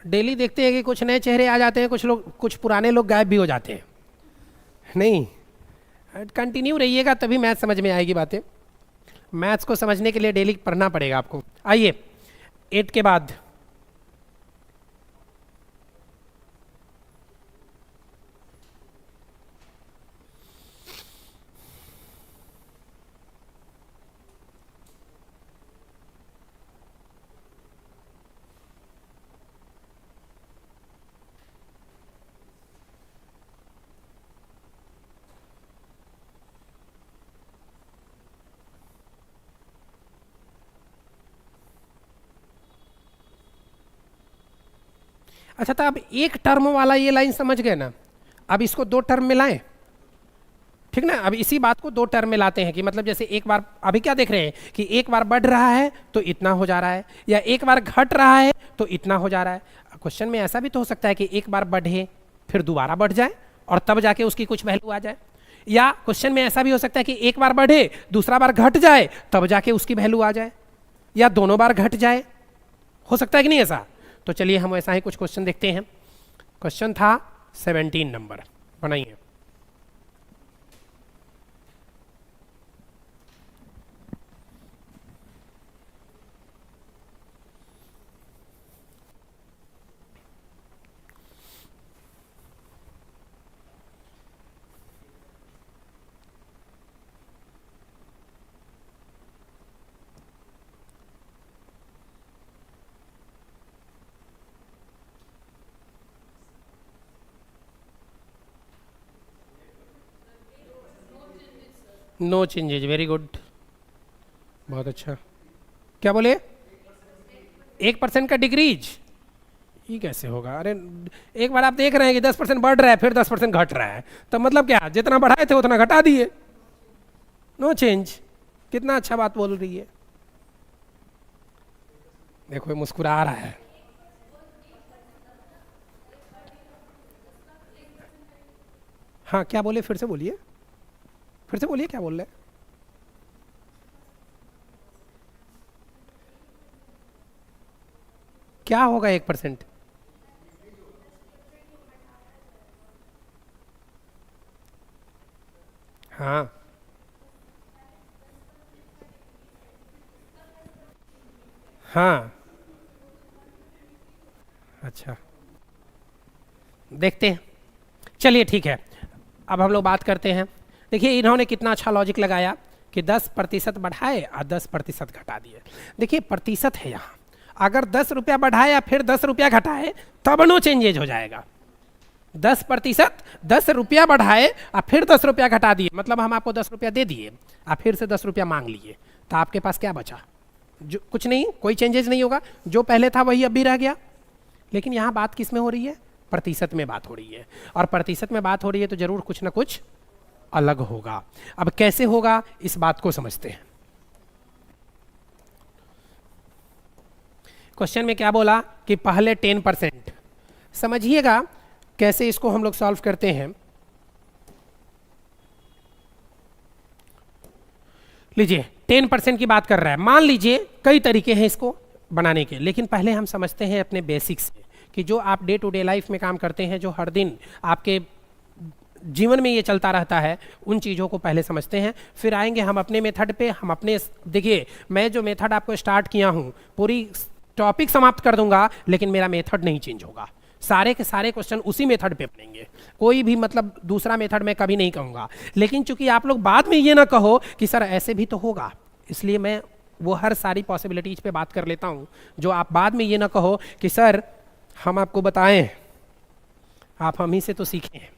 डेली देखते हैं कि कुछ नए चेहरे आ जाते हैं, कुछ पुराने लोग गायब भी हो जाते हैं। नहीं, कंटिन्यू रहिएगा तभी मैथ समझ में आएगी बातें। मैथ्स को समझने के लिए डेली पढ़ना पड़ेगा आपको। आइए 8 के बाद अच्छा, तो अब एक टर्म वाला ये लाइन समझ गए ना, अब इसको दो टर्म में लाएं, ठीक ना। अब इसी बात को दो टर्म में लाते हैं कि मतलब जैसे एक बार अभी क्या देख रहे हैं कि एक बार बढ़ रहा है तो इतना हो जा रहा है, या एक बार घट रहा है तो इतना हो जा रहा है। क्वेश्चन में ऐसा भी तो हो सकता है कि एक बार बढ़े फिर दोबारा बढ़ जाए और तब जाके उसकी कुछ वैल्यू आ जाए, या क्वेश्चन में ऐसा भी हो सकता है कि एक बार बढ़े दूसरा बार घट जाए तब जाके उसकी वैल्यू आ जाए, या दोनों बार घट जाए, हो सकता है कि नहीं ऐसा। तो चलिए हम ऐसा ही कुछ क्वेश्चन देखते हैं। क्वेश्चन था 17 नंबर, बनाइए। नो चेंजेज, वेरी गुड, बहुत अच्छा। क्या बोले? 1% का डिक्रीज, ये कैसे होगा? अरे एक बार आप देख रहे हैं कि 10% बढ़ रहा है फिर 10% घट रहा है, तो मतलब क्या, जितना बढ़ाए थे उतना घटा दिए, नो चेंज। कितना अच्छा बात बोल रही है, देखो ये मुस्कुरा रहा है। हाँ क्या बोले, फिर से बोलिए, फिर से बोलिए, क्या बोल रहे हैं? क्या होगा 1%? हाँ हाँ, अच्छा देखते हैं, चलिए ठीक है। अब हम लोग बात करते हैं। देखिए इन्होंने कितना अच्छा लॉजिक लगाया कि 10% बढ़ाए और 10% घटा दिए। देखिए प्रतिशत है यहाँ, अगर 10 रुपया बढ़ाए या फिर 10 रुपया घटाए तब नो चेंजेज हो जाएगा। 10%, 10 रुपया बढ़ाए और फिर 10 रुपया घटा दिए, मतलब हम आपको 10 रुपया दे दिए और फिर से 10 रुपया मांग लिए, तो आपके पास क्या बचा? जो कुछ नहीं, कोई चेंजेज नहीं होगा, जो पहले था वही अब भी रह गया। लेकिन यहाँ बात किस में हो रही है? प्रतिशत में बात हो रही है, और प्रतिशत में बात हो रही है तो जरूर कुछ ना कुछ अलग होगा। अब कैसे होगा इस बात को समझते हैं। क्वेश्चन में क्या बोला कि पहले 10%, समझिएगा कैसे इसको हम लोग सॉल्व करते हैं। लीजिए 10% की बात कर रहा है, मान लीजिए कई तरीके हैं इसको बनाने के, लेकिन पहले हम समझते हैं अपने बेसिक्स से कि जो आप डे टू डे लाइफ में काम करते हैं, जो हर दिन आपके जीवन में ये चलता रहता है, उन चीज़ों को पहले समझते हैं, फिर आएंगे हम अपने मेथड पे। हम अपने, देखिए मैं जो मेथड आपको स्टार्ट किया हूँ पूरी टॉपिक समाप्त कर दूंगा, लेकिन मेरा मेथड नहीं चेंज होगा, सारे के सारे क्वेश्चन उसी मेथड पे बनेंगे, कोई भी मतलब दूसरा मेथड मैं कभी नहीं कहूँगा। लेकिन चूंकि आप लोग बाद में ये ना कहो कि सर ऐसे भी तो होगा, इसलिए मैं वो हर सारी पॉसिबिलिटीज पे बात कर लेता हूँ, जो आप बाद में ये ना कहो कि सर हम आपको बताएं, आप हम ही से तो सीखे हैं,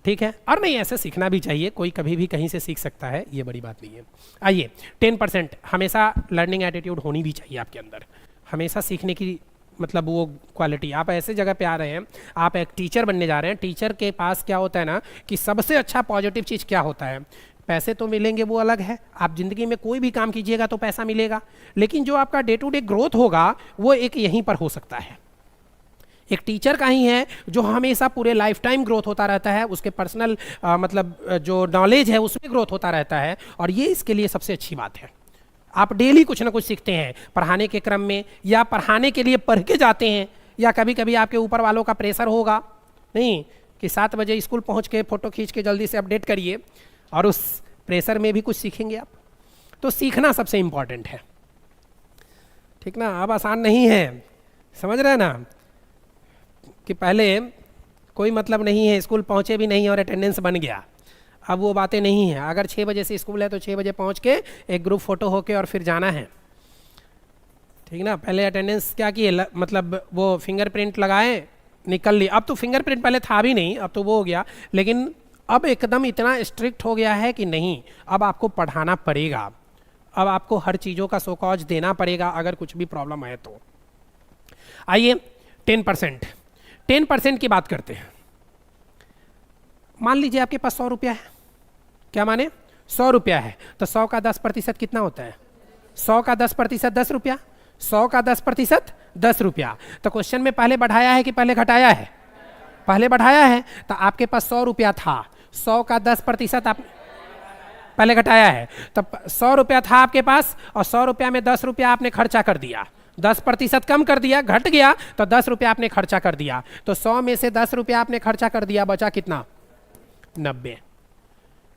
ठीक है। और नहीं, ऐसे सीखना भी चाहिए, कोई कभी भी कहीं से सीख सकता है, ये बड़ी बात नहीं है। आइए 10%, हमेशा लर्निंग एटीट्यूड होनी भी चाहिए आपके अंदर, हमेशा सीखने की मतलब वो क्वालिटी। आप ऐसे जगह पे आ रहे हैं, आप एक टीचर बनने जा रहे हैं, टीचर के पास क्या होता है ना कि सबसे अच्छा पॉजिटिव चीज़ क्या होता है? पैसे तो मिलेंगे, वो अलग है, आप ज़िंदगी में कोई भी काम कीजिएगा तो पैसा मिलेगा, लेकिन जो आपका डे टू डे ग्रोथ होगा वो एक यहीं पर हो सकता है। एक टीचर का ही है जो हमेशा पूरे लाइफ टाइम ग्रोथ होता रहता है, उसके पर्सनल मतलब जो नॉलेज है उसमें ग्रोथ होता रहता है, और ये इसके लिए सबसे अच्छी बात है। आप डेली कुछ ना कुछ सीखते हैं पढ़ाने के क्रम में, या पढ़ाने के लिए पढ़ के जाते हैं, या कभी कभी आपके ऊपर वालों का प्रेशर होगा नहीं कि 7 बजे स्कूल पहुंच के फ़ोटो खींच के जल्दी से अपडेट करिए, और उस प्रेशर में भी कुछ सीखेंगे आप। तो सीखना सबसे इंपॉर्टेंट है, ठीक ना। अब आसान नहीं है, समझ रहे हैं ना, कि पहले कोई मतलब नहीं है, स्कूल पहुंचे भी नहीं और अटेंडेंस बन गया, अब वो बातें नहीं है। अगर 6 बजे से स्कूल है तो 6 बजे पहुंच के एक ग्रुप फोटो होके और फिर जाना है, ठीक ना। पहले अटेंडेंस क्या किए, मतलब वो फिंगरप्रिंट लगाए, निकल ली। अब तो फिंगरप्रिंट पहले था भी नहीं, अब तो वो हो गया, लेकिन अब एकदम इतना स्ट्रिक्ट हो गया है कि नहीं, अब आपको पढ़ाना पड़ेगा, अब आपको हर चीज़ों का सोकॉज देना पड़ेगा अगर कुछ भी प्रॉब्लम है तो। आइए 10% की बात करते हैं। मान लीजिए आपके पास 100 रुपया है, क्या माने 100 रुपया है, तो 100 का 10% कितना होता है? 100 का 10% 10 रुपया, 100 का 10% 10 रुपया। तो क्वेश्चन में पहले बढ़ाया है कि पहले घटाया है? पहले बढ़ाया है। तो आपके पास 100 रुपया था, 100 का 10% आप पहले घटाया है, तो 100 रुपया था आपके पास और 100 रुपया में 10 रुपया आपने खर्चा कर दिया, 10% कम कर दिया, घट गया, तो 10 रुपया आपने खर्चा कर दिया। तो 100 में से 10 रुपया आपने खर्चा कर दिया, बचा कितना? 90।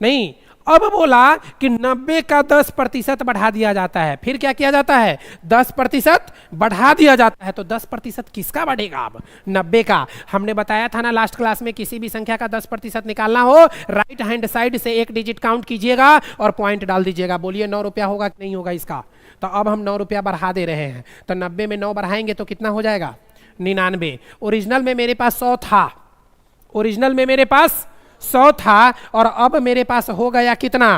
नहीं, अब बोला कि 90 का 10% बढ़ा दिया जाता है। फिर क्या किया जाता है? 10% बढ़ा दिया जाता है। तो 10% किसका बढ़ेगा? अब 90 का। हमने बताया था ना लास्ट क्लास में, किसी भी संख्या का 10% निकालना हो, राइट हैंड साइड से एक डिजिट काउंट कीजिएगा और पॉइंट डाल दीजिएगा। बोलिए 9 रुपया होगा कि नहीं होगा इसका? तो अब हम 9 रुपया बढ़ा दे रहे हैं, तो 90 में 9 बढ़ाएंगे तो कितना हो जाएगा? 99। ओरिजिनल में मेरे पास 100 था, ओरिजिनल में मेरे पास 100 था और अब मेरे पास हो गया कितना?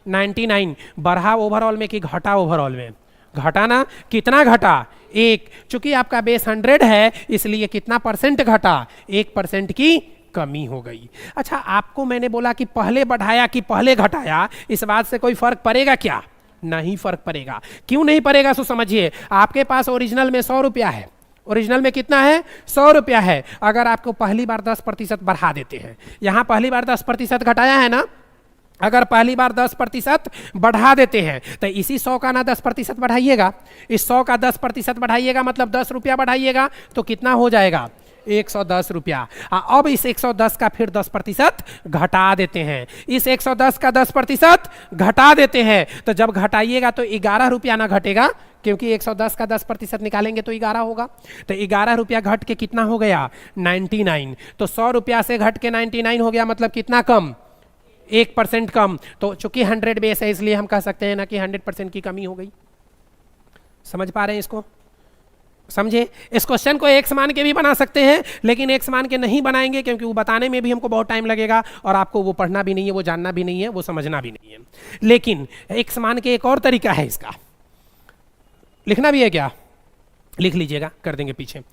99। बढ़ा ओवरऑल में कि घटा ओवरऑल में? घटा ना। कितना घटा? 1। चूंकि आपका बेस 100 है इसलिए कितना परसेंट घटा? 1% की कमी हो गई। अच्छा, आपको मैंने बोला कि पहले बढ़ाया कि पहले घटाया, इस बात से कोई फर्क पड़ेगा क्या? नहीं फर्क पड़ेगा। क्यों नहीं पड़ेगा? सो समझिए, आपके पास ओरिजिनल में 100 रुपया है, ओरिजिनल में कितना है? 100 रुपया है। अगर आपको पहली बार 10% बढ़ा देते हैं, यहां पहली बार 10% घटाया है ना, अगर पहली बार 10% बढ़ा देते हैं तो इसी 100 का ना 10% बढ़ाइएगा, इस 100 का 10% बढ़ाइएगा, मतलब 10 रुपया बढ़ाइएगा, तो कितना हो जाएगा? 110 रुपया। अब इस 110 का फिर 10% घटा देते हैं, इस 110 का 10% घटा देते हैं। तो जब घटाइएगा तो 11 रुपया ना घटेगा, क्योंकि 110 का 10% निकालेंगे तो 11 होगा। तो 11 रुपया घट के कितना हो गया? 99। तो 100 रुपया से घट के 99 हो गया, मतलब कितना कम? 1% कम। तो चूंकि 100 बेस है इसलिए हम कह सकते हैं ना कि 100% की कमी हो गई। समझ पा रहे हैं इसको? समझे? इस क्वेश्चन को एक्स मान के भी बना सकते हैं, लेकिन एक्स मान के नहीं बनाएंगे क्योंकि वो बताने में भी हमको बहुत टाइम लगेगा और आपको वो पढ़ना भी नहीं है, वो जानना भी नहीं है, वो समझना भी नहीं है। लेकिन एक्स मान के एक और तरीका है, इसका लिखना भी है क्या? लिख लीजिएगा, कर देंगे पीछे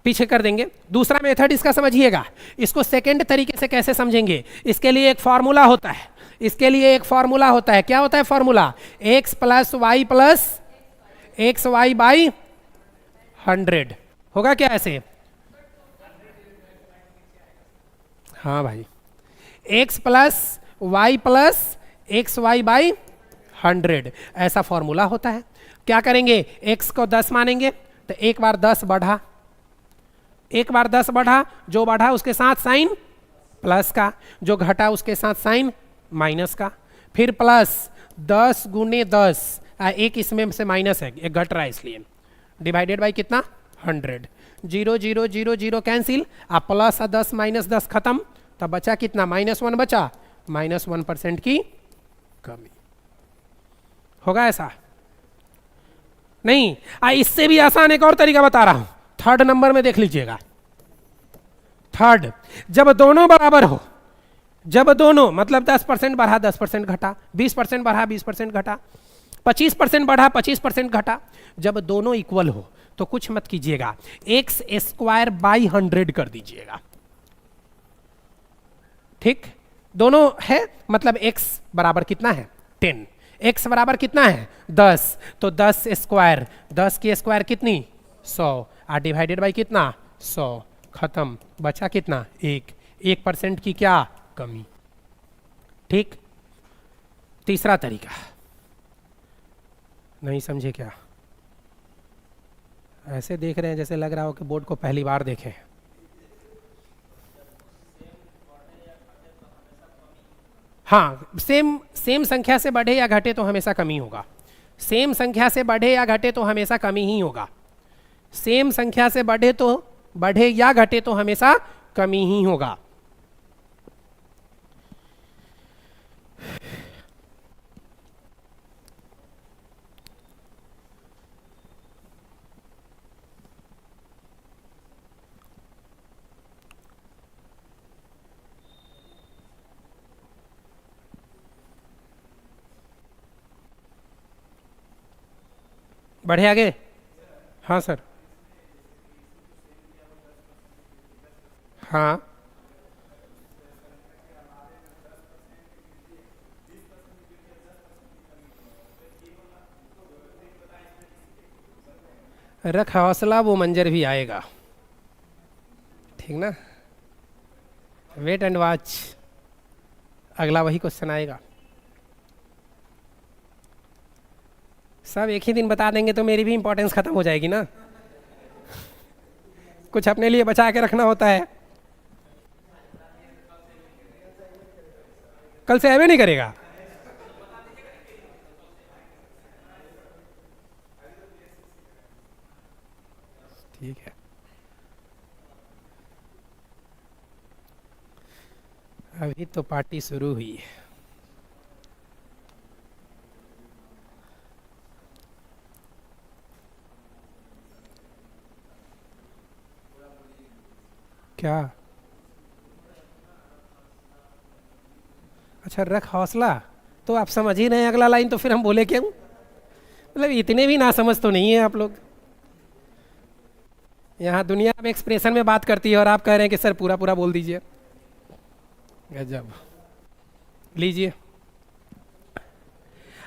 पीछे कर देंगे। दूसरा मेथड इसका समझिएगा, इसको सेकेंड तरीके से कैसे समझेंगे? इसके लिए एक फॉर्मूला होता है, इसके लिए एक फॉर्मूला होता है। क्या होता है formula? X plus Y plus X Y by 100 होगा क्या ऐसे? हाँ भाई, x plus Y plus X Y by 100 ऐसा फॉर्मूला होता है। क्या करेंगे? x को 10 मानेंगे, तो एक बार 10 बढ़ा, एक बार 10 बढ़ा, जो बढ़ा उसके साथ साइन प्लस का, जो घटा उसके साथ साइन माइनस का, फिर प्लस 10 गुने 10, एक इसमें से माइनस है, एक घट रहा है इसलिए, डिवाइडेड बाई कितना? 100। 0 0 0 0 कैंसिल, आप प्लस 10 माइनस 10 खत्म, तब बचा कितना? -1 बचा, -1% की कमी। होगा ऐसा? नहीं, इससे भी आसान एक और तरीका बता रहा हूं, थर्ड नंबर में देख लीजिएगा। थर्ड, जब दोनों बराबर हो, जब दोनों मतलब 10% बढ़ा 10% घटा, 20% बढ़ा 20% घटा, 25% बढ़ा 25% घटा, जब दोनों इक्वल हो तो कुछ मत कीजिएगा, एक्स स्क्वायर बाई 100 कर दीजिएगा। ठीक, दोनों है मतलब x बराबर कितना है? 10, x बराबर कितना है? 10, तो 10 स्क्वायर, 10 की स्क्वायर कितनी? 100, और डिवाइडेड बाई कितना? 100, खत्म, बचा कितना? 1% की क्या कमी। ठीक, तीसरा तरीका नहीं समझे क्या? ऐसे देख रहे हैं जैसे लग रहा हो कि बोर्ड को पहली बार देखें। हाँ, सेम संख्या से बढ़े या घटे तो हमेशा कमी होगा। सेम संख्या से बढ़े या घटे तो हमेशा कमी ही होगा। सेम संख्या से बढ़े या घटे तो हमेशा कमी ही होगा। बढ़े आगे? हाँ सर। हाँ, रख हौसला वो मंजर भी आएगा, ठीक ना। वेट एंड वॉच, अगला वही क्वेश्चन आएगा। सब एक ही दिन बता देंगे तो मेरी भी इंपॉर्टेंस खत्म हो जाएगी ना। कुछ अपने लिए बचा के रखना होता है। कल से ऐवे नहीं करेगा। ठीक है, अभी तो पार्टी शुरू हुई है। क्या? अच्छा, रख हौसला, तो आप समझ ही रहे हैं अगला लाइन, तो फिर हम बोले क्यों? मतलब इतने भी ना समझ तो नहीं है आप लोग। यहाँ दुनिया में एक्सप्रेशन में बात करती है और आप कह रहे हैं कि सर पूरा पूरा बोल दीजिए। गजब। लीजिए,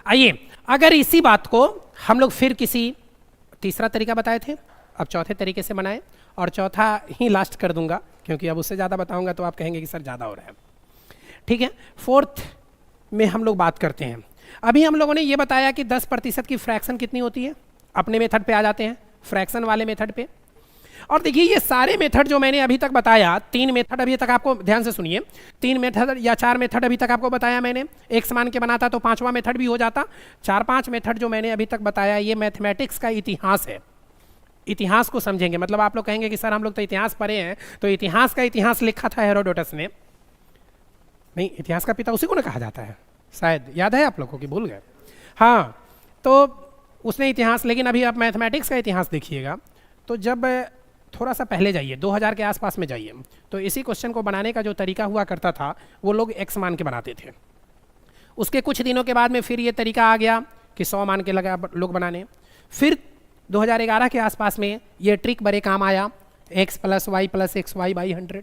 आइए, अगर इसी बात को हम लोग फिर किसी तीसरा तरीका बताए थे, अब चौथे तरीके से बनाए, और चौथा ही लास्ट कर दूंगा क्योंकि अब उससे ज़्यादा बताऊंगा तो आप कहेंगे कि सर ज़्यादा हो रहा है। ठीक है, फोर्थ में हम लोग बात करते हैं। अभी हम लोगों ने ये बताया कि 10% की फ्रैक्शन कितनी होती है। अपने मेथड पे आ जाते हैं, फ्रैक्शन वाले मेथड पे। और देखिए, ये सारे मेथड जो मैंने अभी तक बताया, 3 मेथड अभी तक आपको, ध्यान से सुनिए, 3 मेथड या 4 मेथड अभी तक आपको बताया मैंने। एक्स मान के बनाता तो 5वां मेथड भी हो जाता। 4-5 मेथड जो मैंने अभी तक बताया, ये मैथमेटिक्स का इतिहास है। इतिहास को समझेंगे, मतलब आप लोग कहेंगे कि सर हम लोग तो इतिहास पढ़े हैं, तो इतिहास का इतिहास लिखा था हेरोडोटस ने। नहीं, इतिहास का पिता उसी को ना कहा जाता है, शायद याद है आप लोगों को कि भूल गए? हाँ, तो उसने इतिहास, लेकिन अभी आप मैथमेटिक्स का इतिहास देखिएगा तो जब थोड़ा सा पहले जाइए, 2000 के आसपास में जाइए, तो इसी क्वेश्चन को बनाने का जो तरीका हुआ करता था वो लोग एक्स मान के बनाते थे। उसके कुछ दिनों के बाद में फिर ये तरीका आ गया कि 100 मान के लगा लोग बनाने। फिर 2011 के आसपास में ये ट्रिक बड़े काम आया, x + y + xy/100।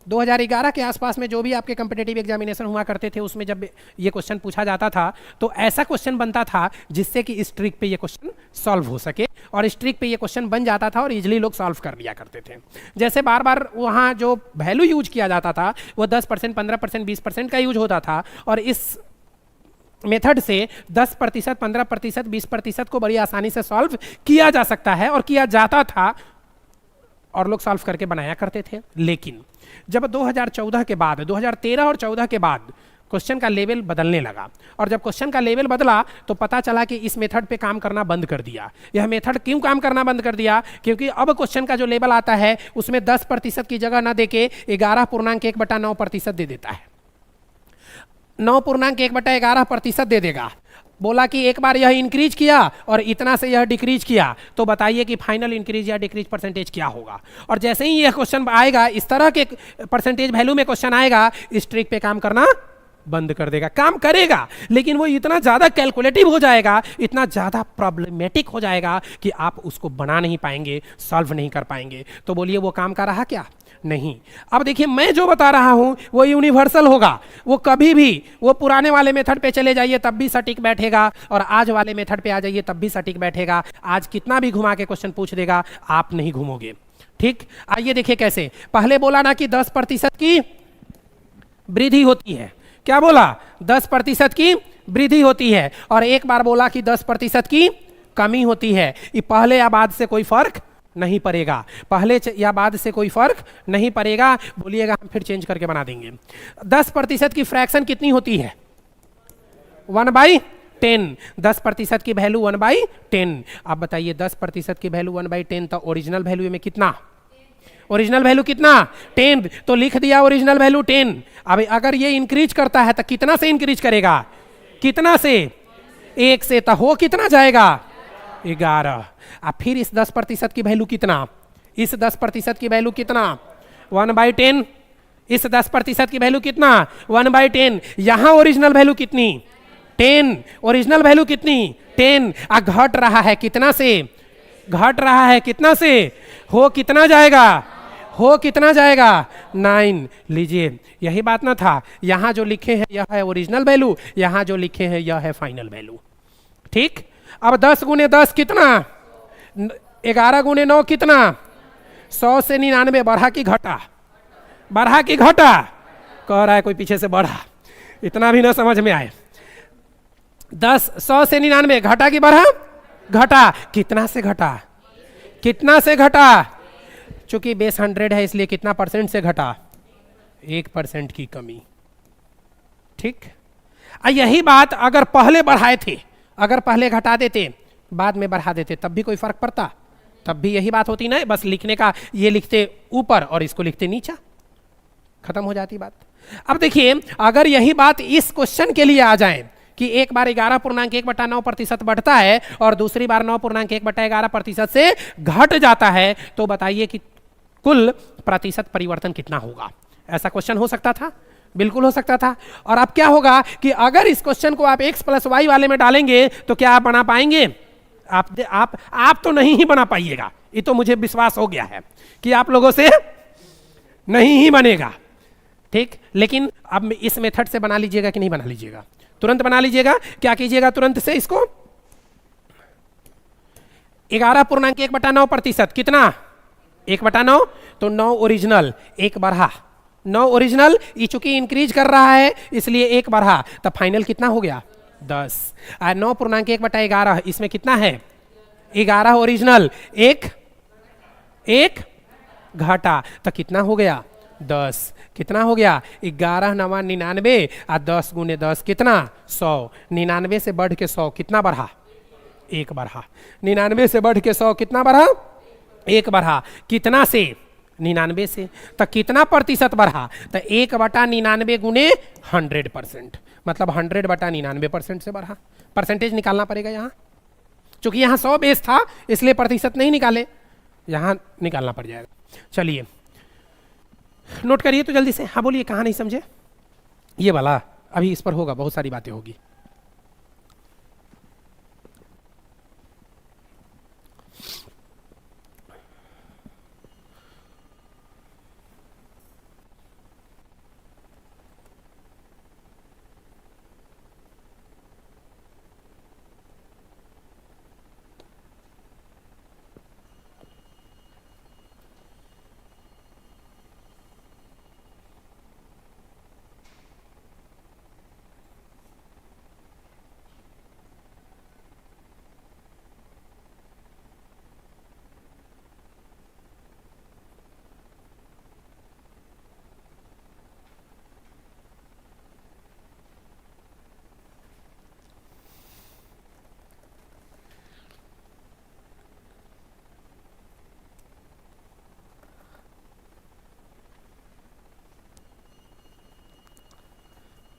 2011 के आसपास में जो भी आपके कम्पिटिटिव एग्जामिनेशन हुआ करते थे, उसमें जब ये क्वेश्चन पूछा जाता था तो ऐसा क्वेश्चन बनता था जिससे कि इस ट्रिक पे ये क्वेश्चन सॉल्व हो सके, और इस ट्रिक पे ये क्वेश्चन बन जाता था और इजीली लोग सॉल्व कर लिया करते थे। जैसे बार बार वहाँ जो वैल्यू यूज किया जाता था वो 10%, 15%, 20% का यूज होता था, और इस मेथड से 10%, 15%, 20% को बड़ी आसानी से सॉल्व किया जा सकता है और किया जाता था, और लोग सॉल्व करके बनाया करते थे। लेकिन जब 2014 के बाद, 2013 और 14 के बाद क्वेश्चन का लेवल बदलने लगा, और जब क्वेश्चन का लेवल बदला तो पता चला कि इस मेथड पे काम करना बंद कर दिया। यह मेथड क्यों काम करना बंद कर दिया? क्योंकि अब क्वेश्चन का जो लेवल आता है उसमें 10% की जगह ना देके 11.1/9% दे देता है। 9.1/11% दे देगा। बोला कि एक बार यह इंक्रीज किया और इतना से यह डिक्रीज किया, तो बताइए कि फाइनल इंक्रीज या डिक्रीज परसेंटेज क्या होगा। और जैसे ही यह क्वेश्चन आएगा, इस तरह के परसेंटेज वैल्यू में क्वेश्चन आएगा, इस ट्रिक पे काम करना बंद कर देगा। काम करेगा लेकिन वो इतना ज़्यादा कैलकुलेटिव हो जाएगा, इतना ज़्यादा प्रॉब्लमेटिक हो जाएगा कि आप उसको बना नहीं पाएंगे, सॉल्व नहीं कर पाएंगे। तो बोलिए वो काम का रहा क्या? नहीं। अब देखिए, मैं जो बता रहा हूं वो यूनिवर्सल होगा, वो कभी भी, वो पुराने वाले मेथड पे चले जाइए तब भी सटीक बैठेगा, और आज वाले मेथड पे आ जाइए तब भी सटीक बैठेगा। आज कितना भी घुमा के क्वेश्चन पूछ देगा, आप नहीं घूमोगे। ठीक, आइए देखिए कैसे। पहले बोला ना कि 10% की वृद्धि होती है। क्या बोला? 10% की वृद्धि होती है, और एक बार बोला कि 10% की कमी होती है। ये पहले या बाद से कोई फर्क नहीं पड़ेगा, पहले या बाद से कोई फर्क नहीं पड़ेगा। बोलिएगा, हम फिर चेंज करके बना देंगे। 10% की फ्रैक्शन कितनी होती है? 1/10। 10% की वैल्यू 1/10। अब बताइए 10% की वैल्यू 1/10, तो ओरिजिनल वैल्यू में कितना? ओरिजिनल वैल्यू कितना? 10। तो लिख दिया ओरिजिनल वैल्यू 10। अब अगर ये इंक्रीज करता है तो कितना से इंक्रीज करेगा? कितना से? 1 से। तो हो कितना जाएगा? 11। अब फिर इस 10% की वैल्यू कितना? इस 10% की वैल्यू कितना? 1/10। इस 10% की वैल्यू कितना? 1/10। यहां ओरिजिनल वैल्यू कितनी? 10। ओरिजिनल वैल्यू कितनी? 10। घट रहा है कितना से? घट रहा है कितना से? हो कितना जाएगा? हो कितना जाएगा? 9। लीजिए, यही बात ना था, यहां जो लिखे हैं यह है ओरिजिनल वैल्यू, यहां जो लिखे हैं यह है फाइनल वैल्यू। ठीक। अब 10 × 10 कितना? 11 × 9 कितना? 100 से 99 बढ़ा कि घटा? बढ़ा कि घटा? कह रहा है कोई पीछे से बढ़ा, इतना भी ना समझ में आए। 100 से 99 घटा कि बढ़ा? घटा। कितना से घटा? कितना से घटा? चूंकि बेस 100 है इसलिए कितना परसेंट से घटा? 1% की कमी। ठीक। यही बात अगर पहले बढ़ाए थे, अगर पहले घटा देते बाद में बढ़ा देते तब भी कोई फर्क पड़ता? तब भी यही बात होती ना, बस लिखने का ये लिखते ऊपर और इसको लिखते नीचा, खत्म हो जाती बात। अब देखिए, अगर यही बात इस क्वेश्चन के लिए आ जाए कि एक बार 11.1/9% बढ़ता है और दूसरी बार 9.1/11% से घट जाता है, तो बताइए कि कुल प्रतिशत परिवर्तन कितना होगा? ऐसा क्वेश्चन हो सकता था? बिल्कुल हो सकता था। और अब क्या होगा कि अगर इस क्वेश्चन को आप x + y वाले में डालेंगे तो क्या आप बना पाएंगे? आप तो नहीं ही बना पाइएगा, ये तो मुझे विश्वास हो गया है कि आप लोगों से नहीं ही बनेगा। ठीक। लेकिन अब इस मेथड से बना लीजिएगा कि नहीं बना लीजिएगा? तुरंत बना लीजिएगा। क्या कीजिएगा तुरंत से? इसको 11.1/9% कितना? 1/9। तो 9 ओरिजिनल, 1 बढ़ा। 9 ओरिजिनल, ये चूंकि इंक्रीज कर रहा है इसलिए 1 बढ़ा, तब फाइनल कितना हो गया? 10। 9.1/11, इसमें कितना है? 11 ओरिजिनल, 1 घटा, तो कितना हो गया? 10। कितना हो गया? 11 × 9 = 99 और 10 × 10 कितना? 100। 99 से बढ़ के 100 कितना बढ़ा? 1 बढ़ा। 99 से बढ़ के 100 कितना बढ़ा? 1 बढ़ा। कितना से? 99 से। तो कितना प्रतिशत बढ़ा? तो 1/99 × 100%, मतलब 100/99% से बढ़ा। परसेंटेज निकालना पड़ेगा यहाँ, क्योंकि यहाँ 100 बेस था इसलिए प्रतिशत नहीं निकाले, यहाँ निकालना पड़ जाएगा। चलिए नोट करिए तो जल्दी से। हाँ बोलिए, कहाँ नहीं समझे? ये वाला अभी इस पर होगा, बहुत सारी बातें होगी।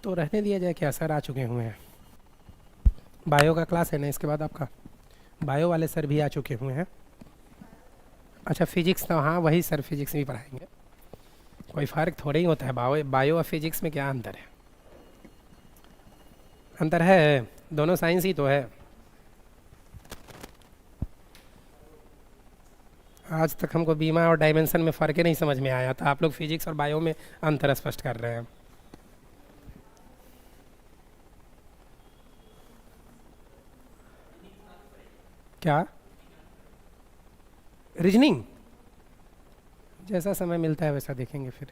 तो रहने दिया जाए, क्या सर आ चुके हुए हैं? बायो का क्लास है ना इसके बाद आपका? बायो वाले सर भी आ चुके हुए हैं। अच्छा फिजिक्स, तो हाँ वही सर फिजिक्स भी पढ़ाएंगे, कोई फ़र्क थोड़ा ही होता है। बायो और फिजिक्स में क्या अंतर है? अंतर है, दोनों साइंस ही तो है। आज तक हमको बीमा और डायमेंशन में फ़र्क ही नहीं समझ में आया था, आप लोग फिजिक्स और बायो में अंतर स्पष्ट कर रहे हैं। क्या? रीजनिंग जैसा समय मिलता है वैसा देखेंगे फिर।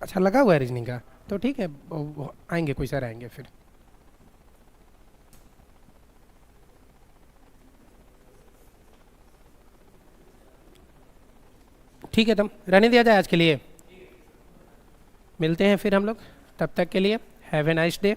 अच्छा लगा हुआ है रीजनिंग का, तो ठीक है, आएंगे कोई सर आएंगे फिर। ठीक है, तब रहने दिया जाए आज के लिए। मिलते हैं फिर हम लोग, तब तक के लिए हैव ए नाइस डे।